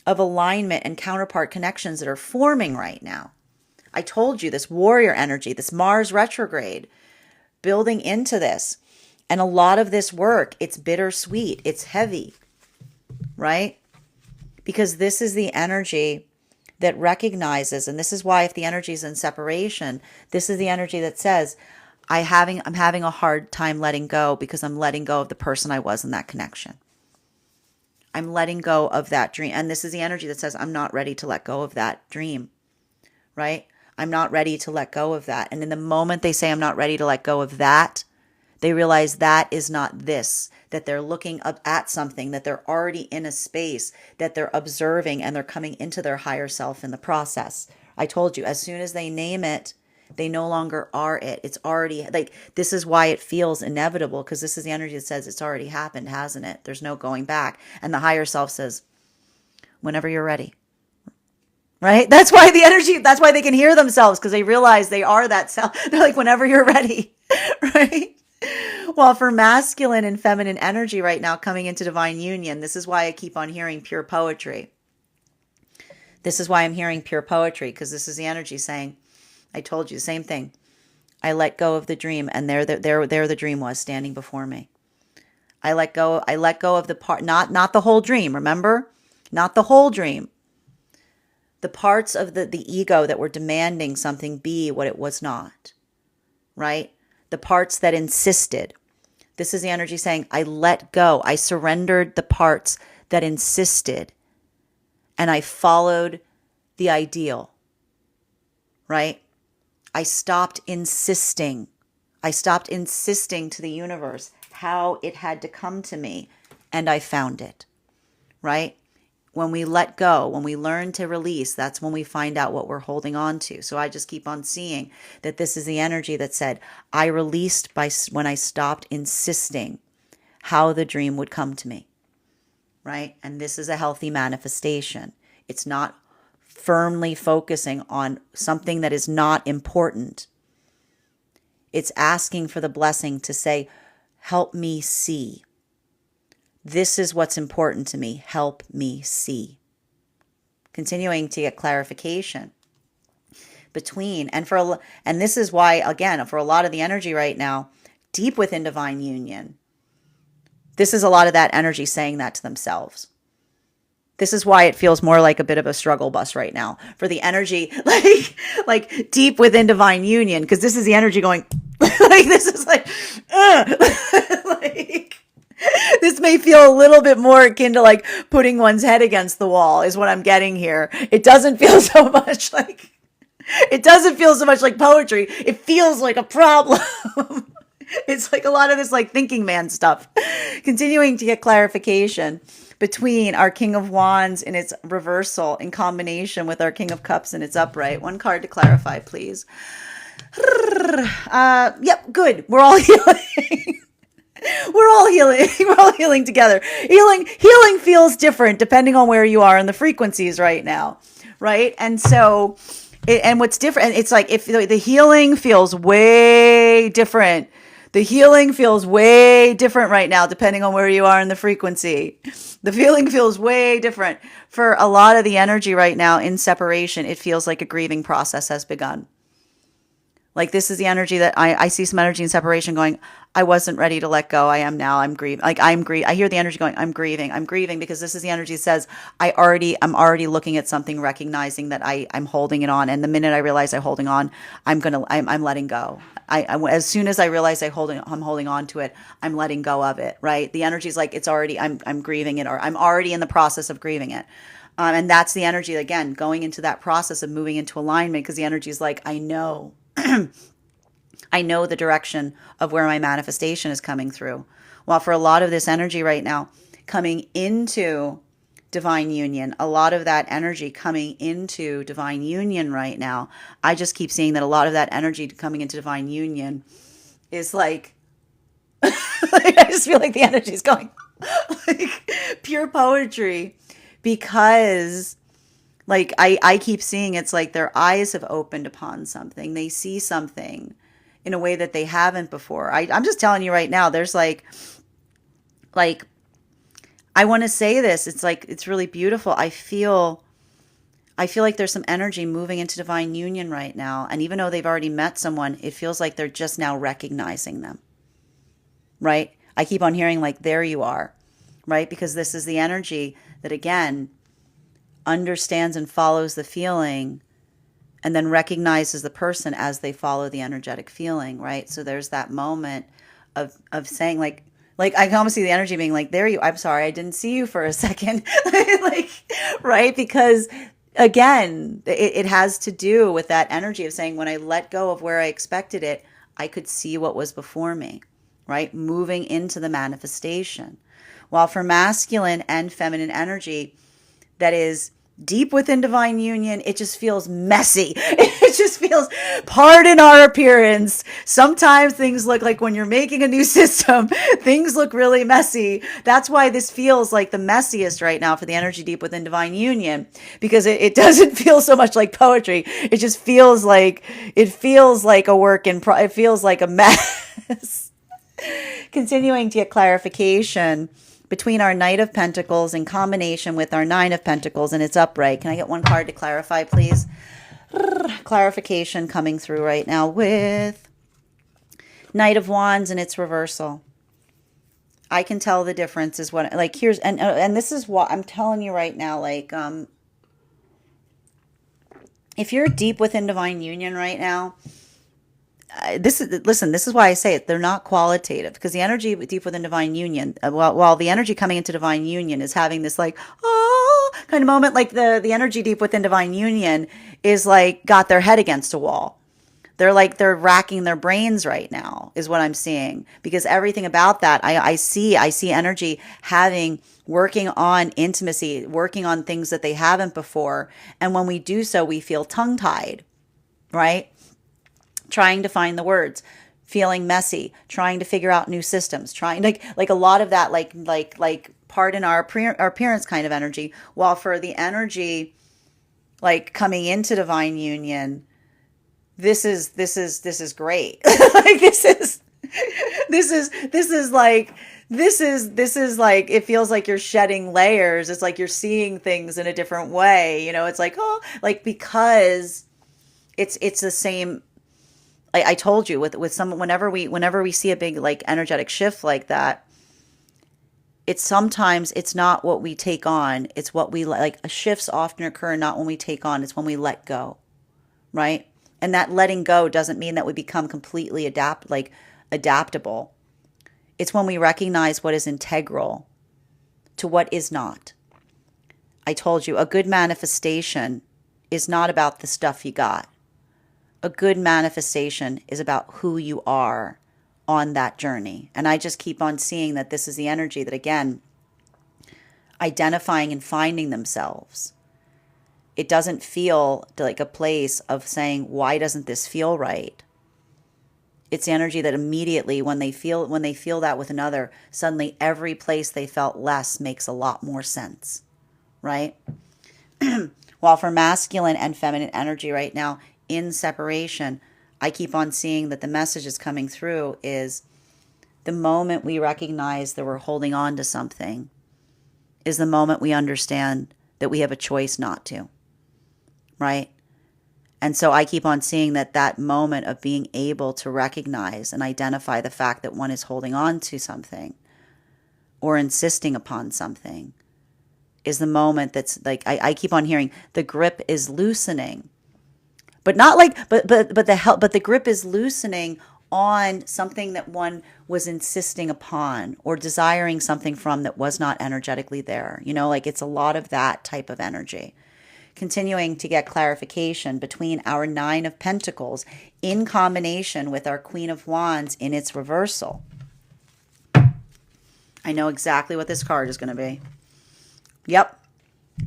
of alignment and counterpart connections that are forming right now. I told you, this warrior energy, this Mars retrograde, building into this. And a lot of this work, it's bittersweet, it's heavy, right? Because this is the energy that recognizes, and this is why if the energy is in separation, this is the energy that says, I'm having a hard time letting go because I'm letting go of the person I was in that connection. I'm letting go of that dream. And this is the energy that says, I'm not ready to let go of that dream, right? I'm not ready to let go of that. And in the moment they say, I'm not ready to let go of that, they realize that is not this, that they're looking up at something, that they're already in a space, that they're observing, and they're coming into their higher self in the process. I told you, as soon as they name it, they no longer are it. It's already, like, this is why it feels inevitable, because this is the energy that says it's already happened, hasn't it? There's no going back. And the higher self says, whenever you're ready. Right? That's why they can hear themselves, because they realize they are that self. They're like, whenever you're ready. Right? Well, for masculine and feminine energy right now coming into divine union, this is why I keep on hearing pure poetry. This is why I'm hearing pure poetry, because this is the energy saying, I told you the same thing. I let go of the dream, and there the dream was standing before me. I let go of the part, not the whole dream, remember? Not the whole dream. The parts of the ego that were demanding something be what it was not, right? The parts that insisted. This is the energy saying, I let go. I surrendered the parts that insisted, and I followed the ideal, right? I stopped insisting. I stopped insisting to the universe how it had to come to me, and I found it, right? When we let go, when we learn to release, that's when we find out what we're holding on to. So I just keep on seeing that this is the energy that said, I released when I stopped insisting how the dream would come to me, right? And this is a healthy manifestation. It's not firmly focusing on something that is not important. It's asking for the blessing to say, help me see. This is what's important to me. Help me see. Continuing to get clarification between, and this is why, again, for a lot of the energy right now, deep within divine union, this is a lot of that energy saying that to themselves. This is why it feels more like a bit of a struggle bus right now for the energy, like deep within divine union, because this is the energy going, like this is like, like this may feel a little bit more akin to like putting one's head against the wall is what I'm getting here. It doesn't feel so much like, it doesn't feel so much like poetry. It feels like a problem. It's like a lot of this like thinking man stuff. Continuing to get clarification between our King of Wands in its reversal in combination with our King of Cups in its upright. One card to clarify, please. Yep, good. We're all healing. We're all healing. We're all healing together. Healing feels different depending on where you are in the frequencies right now, right? And so, and what's different, it's like if the healing feels way different. The healing feels way different right now, depending on where you are in the frequency. The feeling feels way different. For a lot of the energy right now in separation, it feels like a grieving process has begun. Like this is the energy that I see some energy in separation going, I wasn't ready to let go. I am now. I'm grieving. Like I hear the energy going, I'm grieving. I'm grieving because this is the energy that says I'm already looking at something, recognizing that I'm holding it on. And the minute I realize I'm holding on, I'm letting go. As soon as I realize I'm holding on to it, I'm letting go of it. Right. The energy is like, it's already, I'm grieving it, or I'm already in the process of grieving it. And that's the energy, again, going into that process of moving into alignment, because the energy is like, I know. I know the direction of where my manifestation is coming through. While for a lot of this energy right now, coming into divine union, a lot of that energy coming into divine union right now, I just keep seeing that a lot of that energy coming into divine union is like, I just feel like the energy is going like pure poetry, because like I keep seeing it's like their eyes have opened upon something. They see something in a way that they haven't before. I'm just telling you right now, there's like I want to say this. It's like, it's really beautiful. I feel like there's some energy moving into divine union right now. And even though they've already met someone, it feels like they're just now recognizing them. Right? I keep on hearing like, there you are. Right? Because this is the energy that, again, understands and follows the feeling and then recognizes the person as they follow the energetic feeling, right? So there's that moment of saying like I can almost see the energy being like, there you, I'm sorry, I didn't see you for a second. Like, right? Because again, it has to do with that energy of saying, when I let go of where I expected it, I could see what was before me, right? Moving into the manifestation. While for masculine and feminine energy, that is deep within divine union, it just feels messy. It just feels, pardon our appearance. Sometimes things look like, when you're making a new system, things look really messy. That's why this feels like the messiest right now for the energy deep within divine union, because it doesn't feel so much like poetry. It just feels like, it feels like a work in it feels like a mess. Continuing to get clarification between our Knight of Pentacles in combination with our Nine of Pentacles and its upright. Can I get one card to clarify, please? Clarification coming through right now with Knight of Wands and its reversal. I can tell the difference is what, like, here's, and this is what I'm telling you right now, like, if you're deep within divine union right now, this is why I say it. They're not qualitative, because the energy deep within divine union, while the energy coming into divine union is having this like, oh, kind of moment, like the energy deep within divine union is like got their head against a wall. They're racking their brains right now is what I'm seeing, because everything about that, I see energy working on intimacy, working on things that they haven't before. And when we do so, we feel tongue tied, right? Trying to find the words, feeling messy, trying to figure out new systems, trying like a lot of that, like pardon our appearance kind of energy. While for the energy, like coming into divine union, this is great. Like this is like, it feels like you're shedding layers. It's like you're seeing things in a different way. You know, it's like, oh, like, because it's the same. I told you with some, whenever we see a big like energetic shift like that, It's sometimes it's not what we take on, it's what we like. Shifts often occur not when we take on, it's when we let go, right? And that letting go doesn't mean that we become completely adaptable. It's when we recognize what is integral to what is not. I told you, a good manifestation is not about the stuff you got. A good manifestation is about who you are on that journey. And I just keep on seeing that this is the energy that, again, identifying and finding themselves. It doesn't feel like a place of saying, why doesn't this feel right? It's the energy that immediately when they feel that with another, suddenly every place they felt less makes a lot more sense, right? While for masculine and feminine energy right now in separation, I keep on seeing that the message is coming through is the moment we recognize that we're holding on to something is the moment we understand that we have a choice not to, right? And so I keep on seeing that moment of being able to recognize and identify the fact that one is holding on to something or insisting upon something is the moment that's like, I keep on hearing the grip is loosening, but not like, but the grip is loosening on something that one was insisting upon or desiring something from that was not energetically there. Like it's a lot of that type of energy. Continuing to get clarification between our Nine of Pentacles in combination with our Queen of Wands in its reversal. I know exactly what this card is going to be. Yep.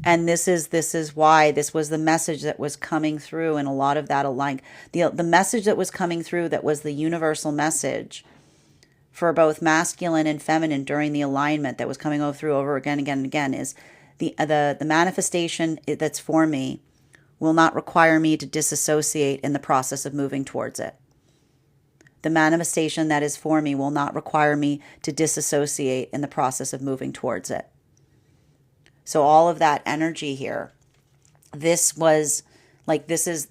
And this is why this was the message that was coming through, and a lot of that aligned. The message that was coming through that was the universal message for both masculine and feminine during the alignment that was coming through over again and again is the manifestation that's for me will not require me to disassociate in the process of moving towards it. The manifestation that is for me will not require me to disassociate in the process of moving towards it. So all of that energy here, this was like, this is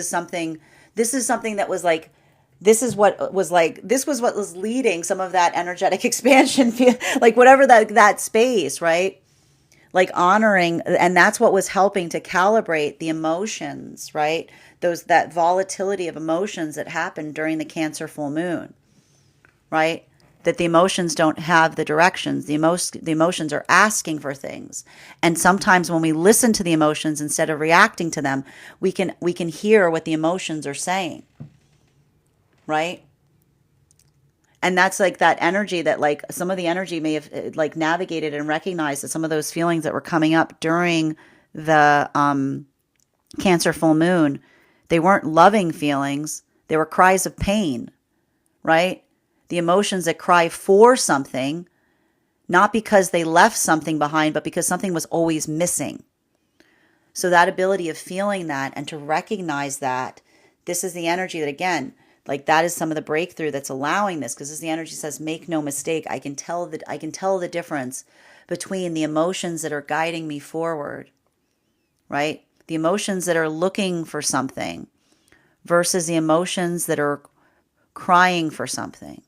something that was like, this was what was leading some of that energetic expansion, like whatever that space, right? Like honoring, and that's what was helping to calibrate the emotions, right? That volatility of emotions that happened during the Cancer full moon, right? That the emotions don't have the directions. The emotions are asking for things. And sometimes when we listen to the emotions instead of reacting to them, we can hear what the emotions are saying, right? And that's like that energy that like some of the energy may have like navigated and recognized that some of those feelings that were coming up during the Cancer full moon, they weren't loving feelings. They were cries of pain, right? The emotions that cry for something, not because they left something behind, but because something was always missing. So that ability of feeling that and to recognize that, this is the energy that, again, like that is some of the breakthrough that's allowing this, because as the energy says, make no mistake, I can tell the difference between the emotions that are guiding me forward, right? The emotions that are looking for something versus the emotions that are crying for something,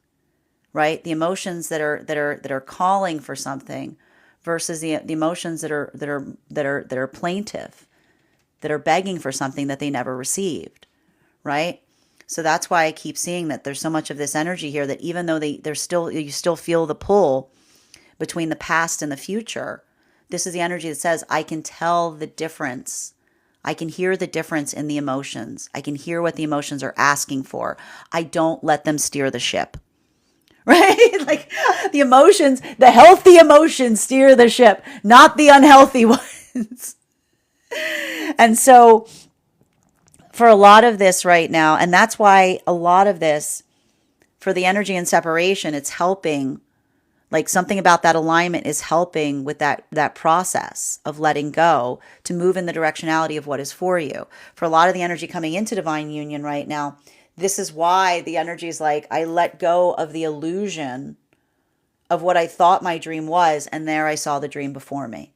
right? The emotions that are calling for something versus the emotions that are plaintive, that are begging for something that they never received, right? So that's why I keep seeing that there's so much of this energy here that even though you still feel the pull between the past and the future, this is the energy that says, I can tell the difference. I can hear the difference in the emotions. I can hear what the emotions are asking for. I don't let them steer the ship, right? Like the emotions, the healthy emotions steer the ship, not the unhealthy ones. And so for a lot of this right now, and that's why a lot of this, for the energy and separation, it's helping, like something about that alignment is helping with that process of letting go to move in the directionality of what is for you. For a lot of the energy coming into divine union right now, this is why the energy is like, I let go of the illusion of what I thought my dream was, and there I saw the dream before me,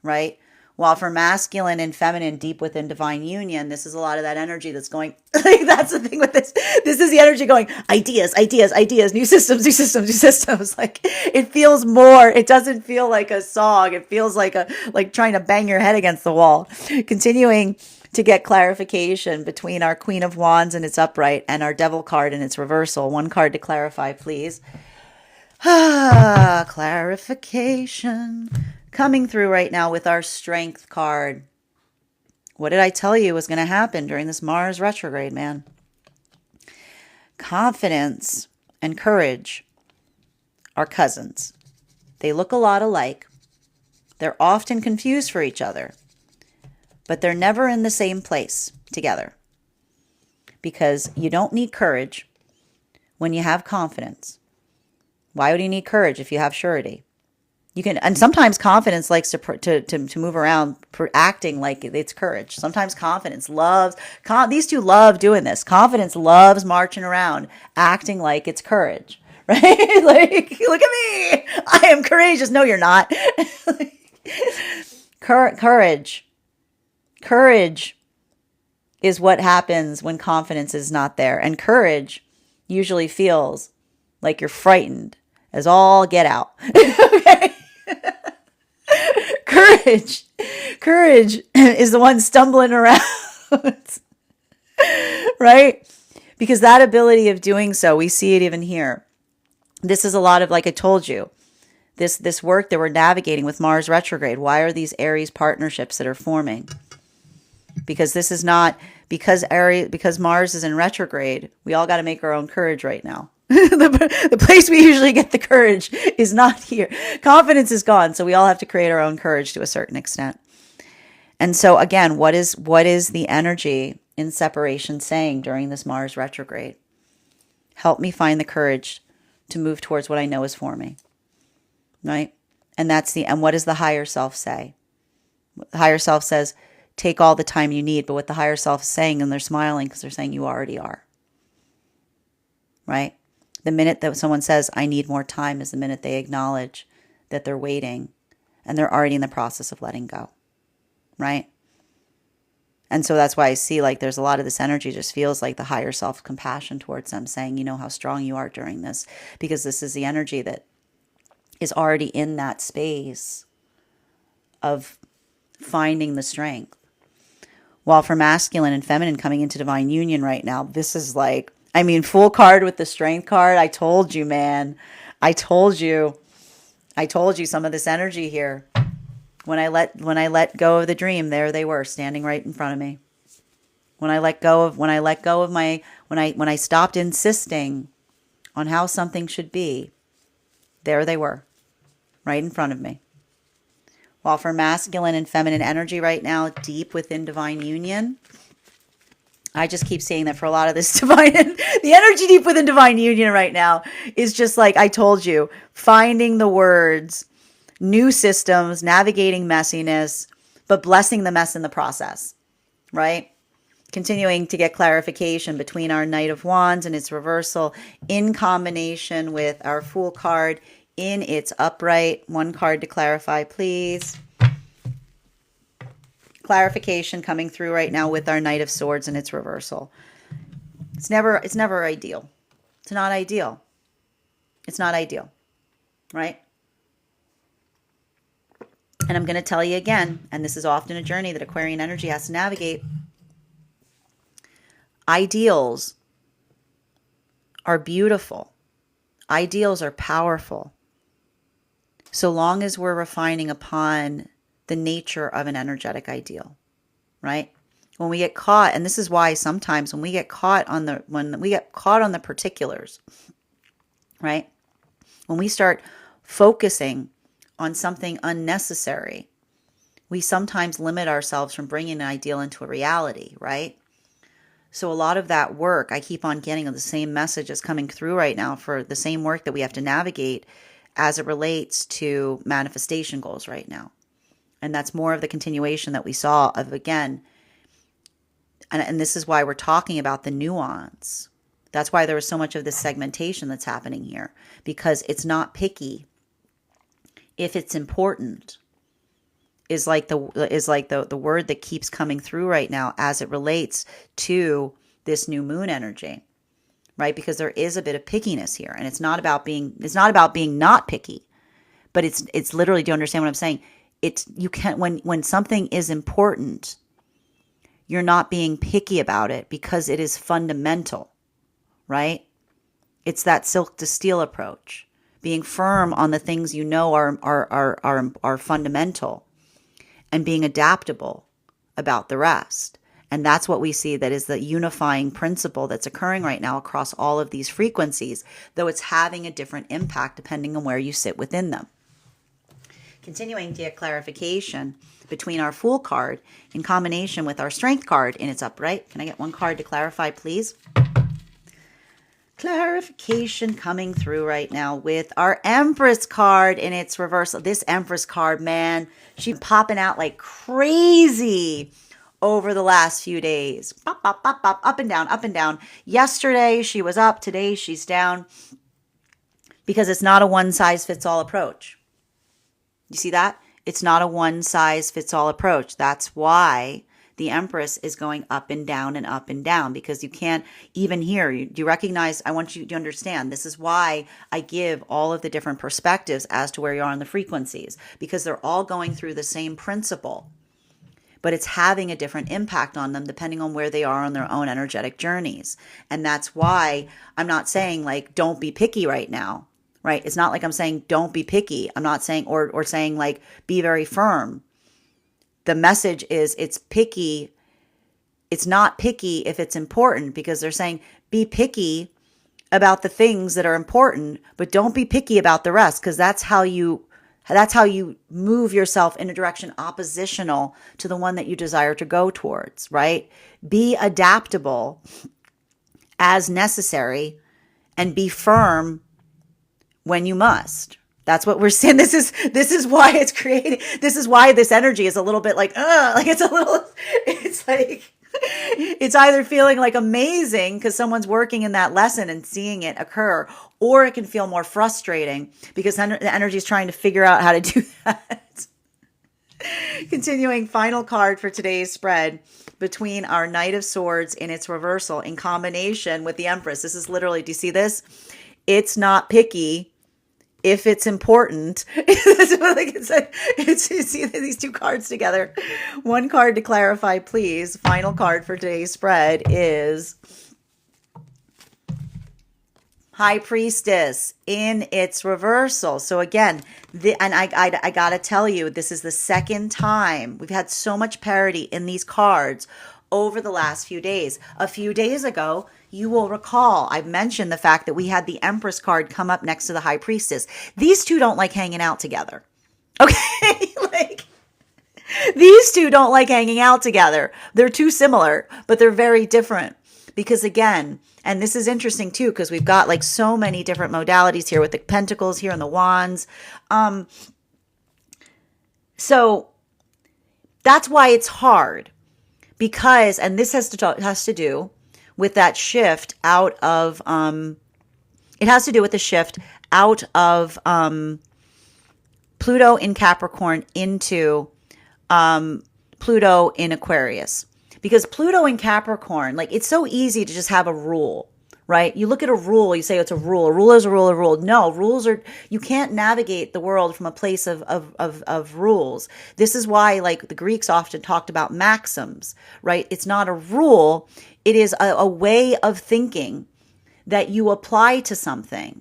right? While for masculine and feminine, deep within divine union, this is a lot of that energy that's going, like, that's the thing with this. This is the energy going, ideas, ideas, ideas, new systems, new systems, new systems. Like, it feels more, it doesn't feel like a song. It feels like like trying to bang your head against the wall. Continuing to get clarification between our Queen of Wands and its upright and our Devil card and its reversal. One card to clarify, please. Clarification. Coming through right now with our Strength card. What did I tell you was going to happen during this Mars retrograde, man? Confidence and courage are cousins. They look a lot alike. They're often confused for each other, but they're never in the same place together. Because you don't need courage when you have confidence. Why would you need courage if you have surety? You can, and sometimes confidence likes to move around acting like it's courage. Sometimes confidence loves, these two love doing this. Confidence loves marching around, acting like it's courage, right? Like, look at me, I am courageous. No, you're not. Courage is what happens when confidence is not there. And courage usually feels like you're frightened as all get out. Okay. Courage is the one stumbling around, right? Because that ability of doing so, we see it even here. This is a lot of, like I told you, this work that we're navigating with Mars retrograde. Why are these Aries partnerships that are forming? Because this is not, because Mars is in retrograde, we all got to make our own courage right now. The place we usually get the courage is not here. Confidence is gone, so we all have to create our own courage to a certain extent. And so again, what is the energy in separation saying during this Mars retrograde? Help me find the courage to move towards what I know is for me. Right? And what does the higher self say? The higher self says, take all the time you need. But what the higher self is saying, and they're smiling because they're saying you already are. Right? The minute that someone says, I need more time, is the minute they acknowledge that they're waiting and they're already in the process of letting go. Right? And so that's why I see, like, there's a lot of this energy just feels like the higher self-compassion towards them, saying, you know how strong you are during this, because this is the energy that is already in that space of finding the strength. While for masculine and feminine coming into divine union right now, this is like, I mean, full card with the Strength card. I told you, man. I told you some of this energy here. When I let go of the dream, there they were, standing right in front of me. When I stopped insisting on how something should be, there they were, right in front of me. While for masculine and feminine energy right now, deep within divine union, I just keep saying that for a lot of this the energy deep within divine union right now is just like I told you, finding the words, new systems, navigating messiness, but blessing the mess in the process, right? Continuing to get clarification between our Knight of Wands and its reversal in combination with our Fool card in its upright. One card to clarify, please. Clarification coming through right now with our Knight of Swords and its reversal. It's never ideal. It's not ideal. It's not ideal, right? And I'm going to tell you again, and this is often a journey that Aquarian energy has to navigate. Ideals are beautiful. Ideals are powerful. So long as we're refining upon the nature of an energetic ideal, right? When we get caught, and this is why sometimes when we get caught on the particulars, right? When we start focusing on something unnecessary, we sometimes limit ourselves from bringing an ideal into a reality, right? So a lot of that work, I keep on getting the same messages coming through right now for the same work that we have to navigate as it relates to manifestation goals right now. And that's more of the continuation that we saw of, again, and this is why we're talking about the nuance. That's why there was so much of this segmentation that's happening here, because it's not picky if it's important. is like the word that keeps coming through right now as it relates to this new moon energy, right? Because there is a bit of pickiness here, and it's not about being not picky, but it's literally, do you understand what I'm saying? You can't, when something is important, you're not being picky about it because it is fundamental, right? It's that silk to steel approach, being firm on the things you know are fundamental, and being adaptable about the rest. And that's what we see, that is the unifying principle that's occurring right now across all of these frequencies, though it's having a different impact depending on where you sit within them. Continuing to get clarification between our Fool card in combination with our Strength card in its upright. Can I get one card to clarify, please? Clarification coming through right now with our Empress card in its reversal. This Empress card, man, she's popping out like crazy over the last few days. Pop, pop, pop, pop, up and down, up and down. Yesterday she was up, today she's down, because it's not a one-size-fits-all approach. You see that? It's not a one-size-fits-all approach. That's why the Empress is going up and down, because you can't even hear. Do you recognize? I want you to understand. This is why I give all of the different perspectives as to where you are on the frequencies, because they're all going through the same principle, but it's having a different impact on them depending on where they are on their own energetic journeys. And that's why I'm not saying like, don't be picky right now, right? It's not like I'm saying, don't be picky. I'm not saying, or saying like, be very firm. The message is it's picky. It's not picky if it's important, because they're saying be picky about the things that are important, but don't be picky about the rest, because that's how you move yourself in a direction oppositional to the one that you desire to go towards, right? Be adaptable as necessary and be firm when you must. That's what we're seeing. This is why it's creating. This is why this energy is a little bit like it's like, it's either feeling like amazing because someone's working in that lesson and seeing it occur, or it can feel more frustrating because the energy is trying to figure out how to do that. Continuing, final card for today's spread between our Knight of Swords in its reversal in combination with the Empress. This is literally, do you see this? It's not picky if it's important. That's what I said. You see these two cards together. One card to clarify, please. Final card for today's spread is High Priestess in its reversal. So again, I gotta tell you, this is the second time we've had so much parity in these cards over the last few days. A few days ago, you will recall, I mentioned the fact that we had the Empress card come up next to the High Priestess. These two don't like hanging out together. Okay? Like, these two don't like hanging out together. They're too similar, but they're very different. Because again, and this is interesting too, because we've got like so many different modalities here with the pentacles here and the wands. So that's why it's hard. Because, and this has to do with that shift out of, it has to do with the shift out of Pluto in Capricorn into Pluto in Aquarius. Because Pluto in Capricorn, like, it's so easy to just have a rule, right? You look at a rule, you say it's a rule. A rule is a rule, a rule. No, rules are, you can't navigate the world from a place of rules. This is why, like, the Greeks often talked about maxims, right? It's not a rule. It is a way of thinking that you apply to something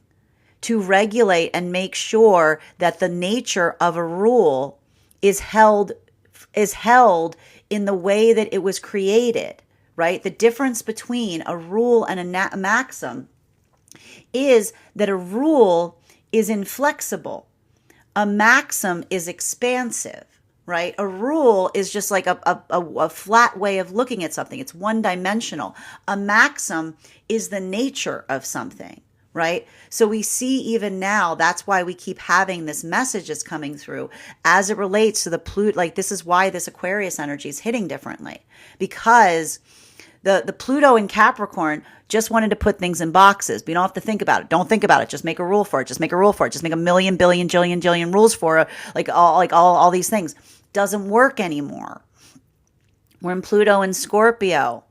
to regulate and make sure that the nature of a rule is held in the way that it was created, right? The difference between a rule and a maxim is that a rule is inflexible. A maxim is expansive, right? A rule is just like a flat way of looking at something. It's one-dimensional. A maxim is the nature of something, right? So we see even now, that's why we keep having this message that's coming through as it relates to the Pluto. Like, this is why this Aquarius energy is hitting differently, because the Pluto in Capricorn just wanted to put things in boxes. But you don't have to think about it. Don't think about it. Just make a rule for it. Just make a rule for it. Just make a million, billion, jillion rules for it. Like all these things. doesn't work anymore. We're in Pluto and Scorpio.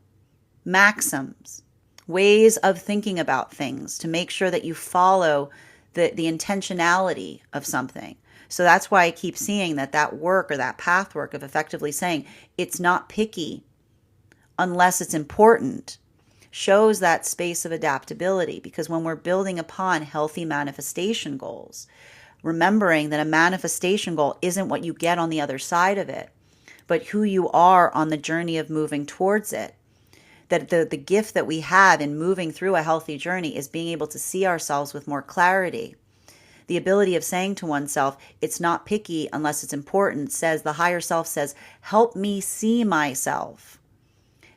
Maxims, ways of thinking about things to make sure that you follow the intentionality of something. So that's why I keep seeing that work or that path work of effectively saying it's not picky unless it's important shows that space of adaptability. Because when we're building upon healthy manifestation goals, remembering that a manifestation goal isn't what you get on the other side of it, but who you are on the journey of moving towards it. That the gift that we have in moving through a healthy journey is being able to see ourselves with more clarity. The ability of saying to oneself, it's not picky unless it's important, says the higher self says, help me see myself.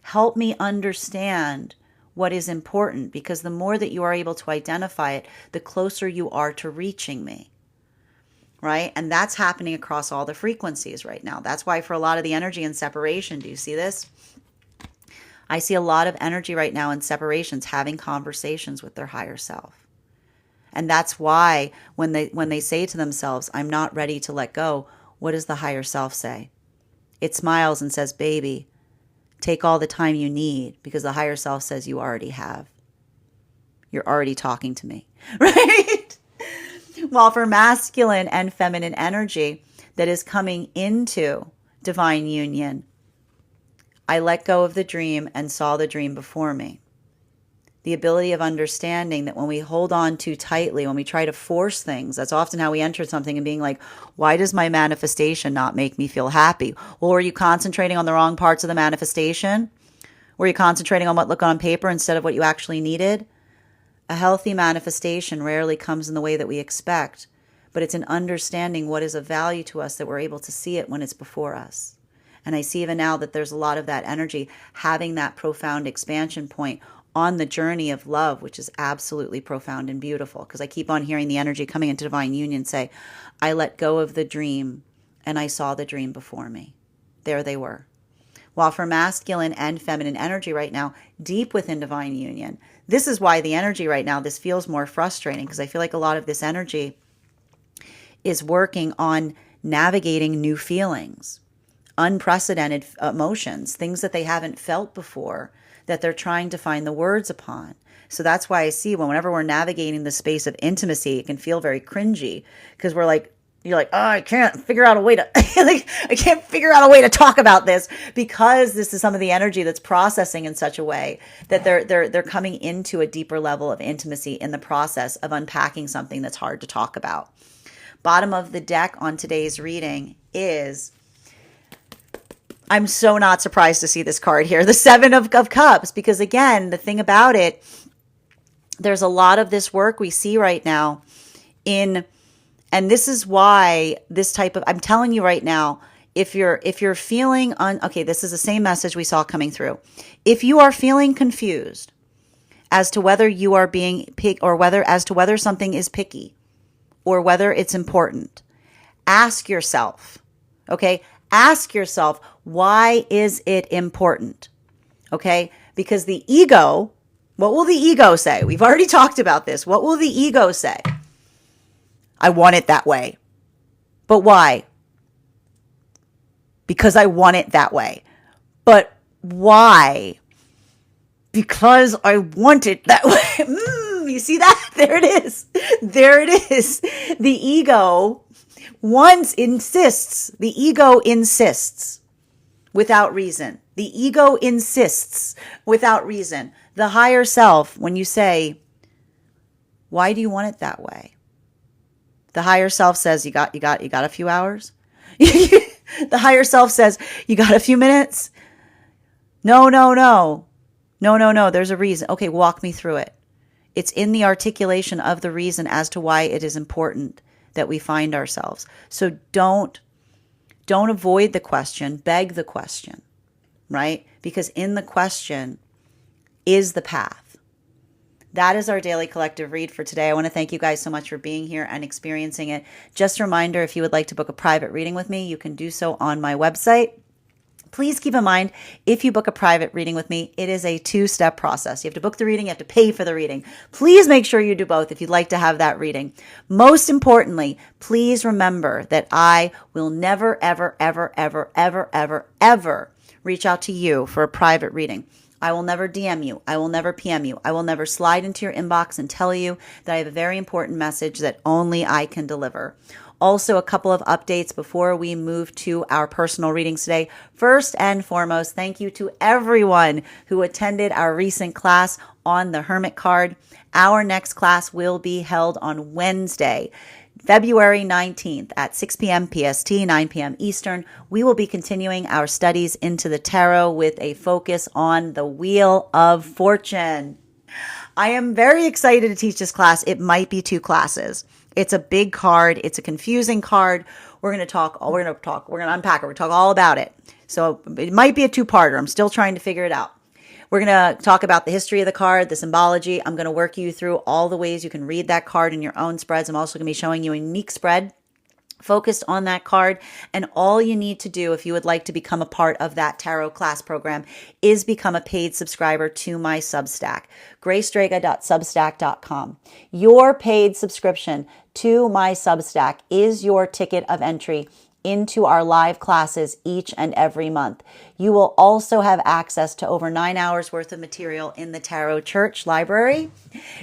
Help me understand what is important, because the more that you are able to identify it, the closer you are to reaching me. Right? And that's happening across all the frequencies right now. That's why for a lot of the energy in separation, do you see this? I see a lot of energy right now in separations having conversations with their higher self. And that's why when they say to themselves, I'm not ready to let go, what does the higher self say? It smiles and says, baby, take all the time you need, because the higher self says you already have. You're already talking to me, right? While for masculine and feminine energy that is coming into divine union, I let go of the dream and saw the dream before me. The ability of understanding that when we hold on too tightly, when we try to force things, that's often how we enter something and being like, why does my manifestation not make me feel happy? Well, were you concentrating on the wrong parts of the manifestation? Were you concentrating on what looked on paper instead of what you actually needed? A healthy manifestation rarely comes in the way that we expect, but it's an understanding what is of value to us that we're able to see it when it's before us. And I see even now that there's a lot of that energy having that profound expansion point on the journey of love, which is absolutely profound and beautiful. Because I keep on hearing the energy coming into divine union say, I let go of the dream and I saw the dream before me. There they were. While for masculine and feminine energy right now, deep within divine union, this is why the energy right now, this feels more frustrating, because I feel like a lot of this energy is working on navigating new feelings. Unprecedented emotions, things that they haven't felt before, that they're trying to find the words upon. So that's why I see whenever we're navigating the space of intimacy, it can feel very cringy, because you're like, oh, I can't figure out a way to, I can't figure out a way to talk about this, because this is some of the energy that's processing in such a way that they're coming into a deeper level of intimacy in the process of unpacking something that's hard to talk about. Bottom of the deck on today's reading is, I'm so not surprised to see this card here, the Seven of Cups, because again, the thing about it, there's a lot of this work we see right now and this is why this type of, I'm telling you right now, if you're feeling okay, this is the same message we saw coming through. If you are feeling confused as to whether you are being picky, or whether something is picky or whether it's important, ask yourself, okay? Ask yourself, why is it important? Okay? Because the ego, what will the ego say? We've already talked about this. What will the ego say? I want it that way. But why? Because I want it that way. But why? Because I want it that way. You see that? There it is. There it is. The ego insists. The ego insists without reason. The ego insists without reason. The higher self, when you say, why do you want it that way? The higher self says, you got a few hours? The higher self says, you got a few minutes? No. There's a reason. Okay, walk me through it. It's in the articulation of the reason as to why it is important that we find ourselves. So don't avoid the question, beg the question, right? Because in the question is the path. That is our daily collective read for today. I want to thank you guys so much for being here and experiencing it. Just a reminder, if you would like to book a private reading with me, you can do so on my website, Please keep in mind, if you book a private reading with me, it is a two-step process. You have to book the reading, you have to pay for the reading. Please make sure you do both if you'd like to have that reading. Most importantly, please remember that I will never, ever, ever, ever, ever, ever, ever reach out to you for a private reading. I will never DM you. I will never PM you. I will never slide into your inbox and tell you that I have a very important message that only I can deliver. Also, a couple of updates before we move to our personal readings today. First and foremost, thank you to everyone who attended our recent class on the Hermit card. Our next class will be held on Wednesday, February 19th at 6 p.m. PST, 9 p.m. Eastern. We will be continuing our studies into the tarot with a focus on the Wheel of Fortune. I am very excited to teach this class. It might be 2 classes. It's a big card. It's a confusing card. We're going to unpack it. We're going to talk all about it. So it might be a 2-parter. I'm still trying to figure it out. We're going to talk about the history of the card, the symbology. I'm going to work you through all the ways you can read that card in your own spreads. I'm also going to be showing you a unique spread focused on that card. And all you need to do if you would like to become a part of that tarot class program is become a paid subscriber to my Substack, graystrega.substack.com. Your paid subscription to my Substack is your ticket of entry into our live classes each and every month. You will also have access to over 9 hours worth of material in the Tarot Church library.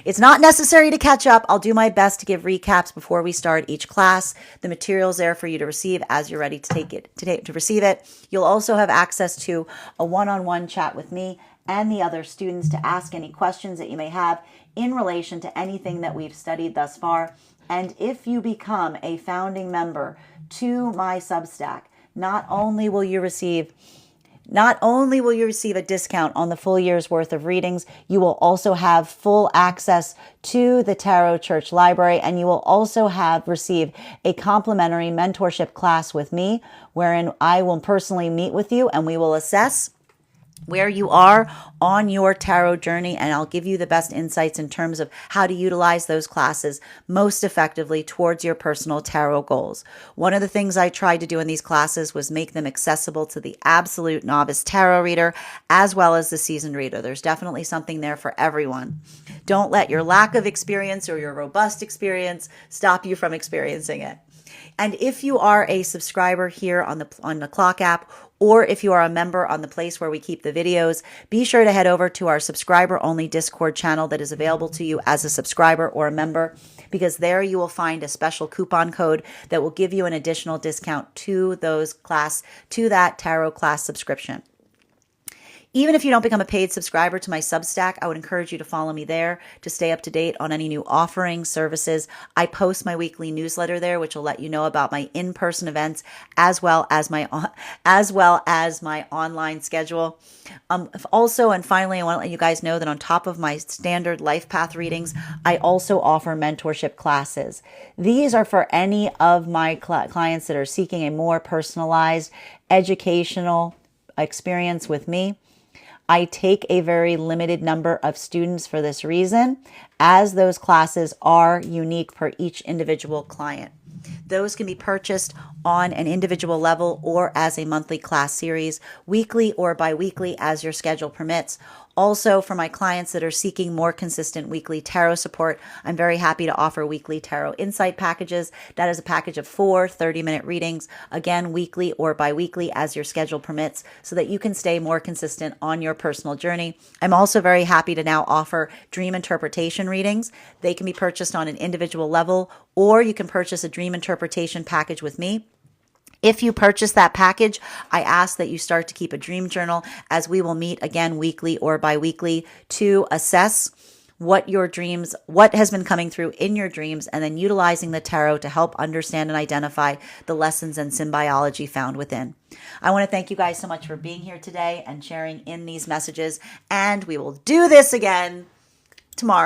It's not necessary to catch up. I'll do my best to give recaps before we start each class. The material's there for you to receive as you're ready to receive it. You'll also have access to a one-on-one chat with me and the other students to ask any questions that you may have in relation to anything that we've studied thus far. And if you become a founding member to my Substack, not only will you receive a discount on the full year's worth of readings, you will also have full access to the Tarot Church library, and you will also receive a complimentary mentorship class with me, wherein I will personally meet with you and we will assess where you are on your tarot journey, and I'll give you the best insights in terms of how to utilize those classes most effectively towards your personal tarot goals. One of the things I tried to do in these classes was make them accessible to the absolute novice tarot reader as well as the seasoned reader. There's definitely something there for everyone. Don't let your lack of experience or your robust experience stop you from experiencing it. And if you are a subscriber here on the Clock app, or if you are a member on the place where we keep the videos, be sure to head over to our subscriber-only Discord channel that is available to you as a subscriber or a member, because there you will find a special coupon code that will give you an additional discount to that tarot class subscription. Even if you don't become a paid subscriber to my Substack, I would encourage you to follow me there to stay up to date on any new offerings, services. I post my weekly newsletter there, which will let you know about my in-person events as well as my online schedule. Also, and finally, I want to let you guys know that on top of my standard life path readings, I also offer mentorship classes. These are for any of my clients that are seeking a more personalized educational experience with me. I take a very limited number of students for this reason, as those classes are unique for each individual client. Those can be purchased on an individual level or as a monthly class series, weekly or bi-weekly as your schedule permits. Also, for my clients that are seeking more consistent weekly tarot support, I'm very happy to offer weekly tarot insight packages. That is a package of 4 30-minute readings, again, weekly or bi-weekly as your schedule permits, so that you can stay more consistent on your personal journey. I'm also very happy to now offer dream interpretation readings. They can be purchased on an individual level, or you can purchase a dream interpretation package with me. If you purchase that package, I ask that you start to keep a dream journal, as we will meet again weekly or bi-weekly to assess what has been coming through in your dreams, and then utilizing the tarot to help understand and identify the lessons and symbiology found within. I want to thank you guys so much for being here today and sharing in these messages, and we will do this again tomorrow.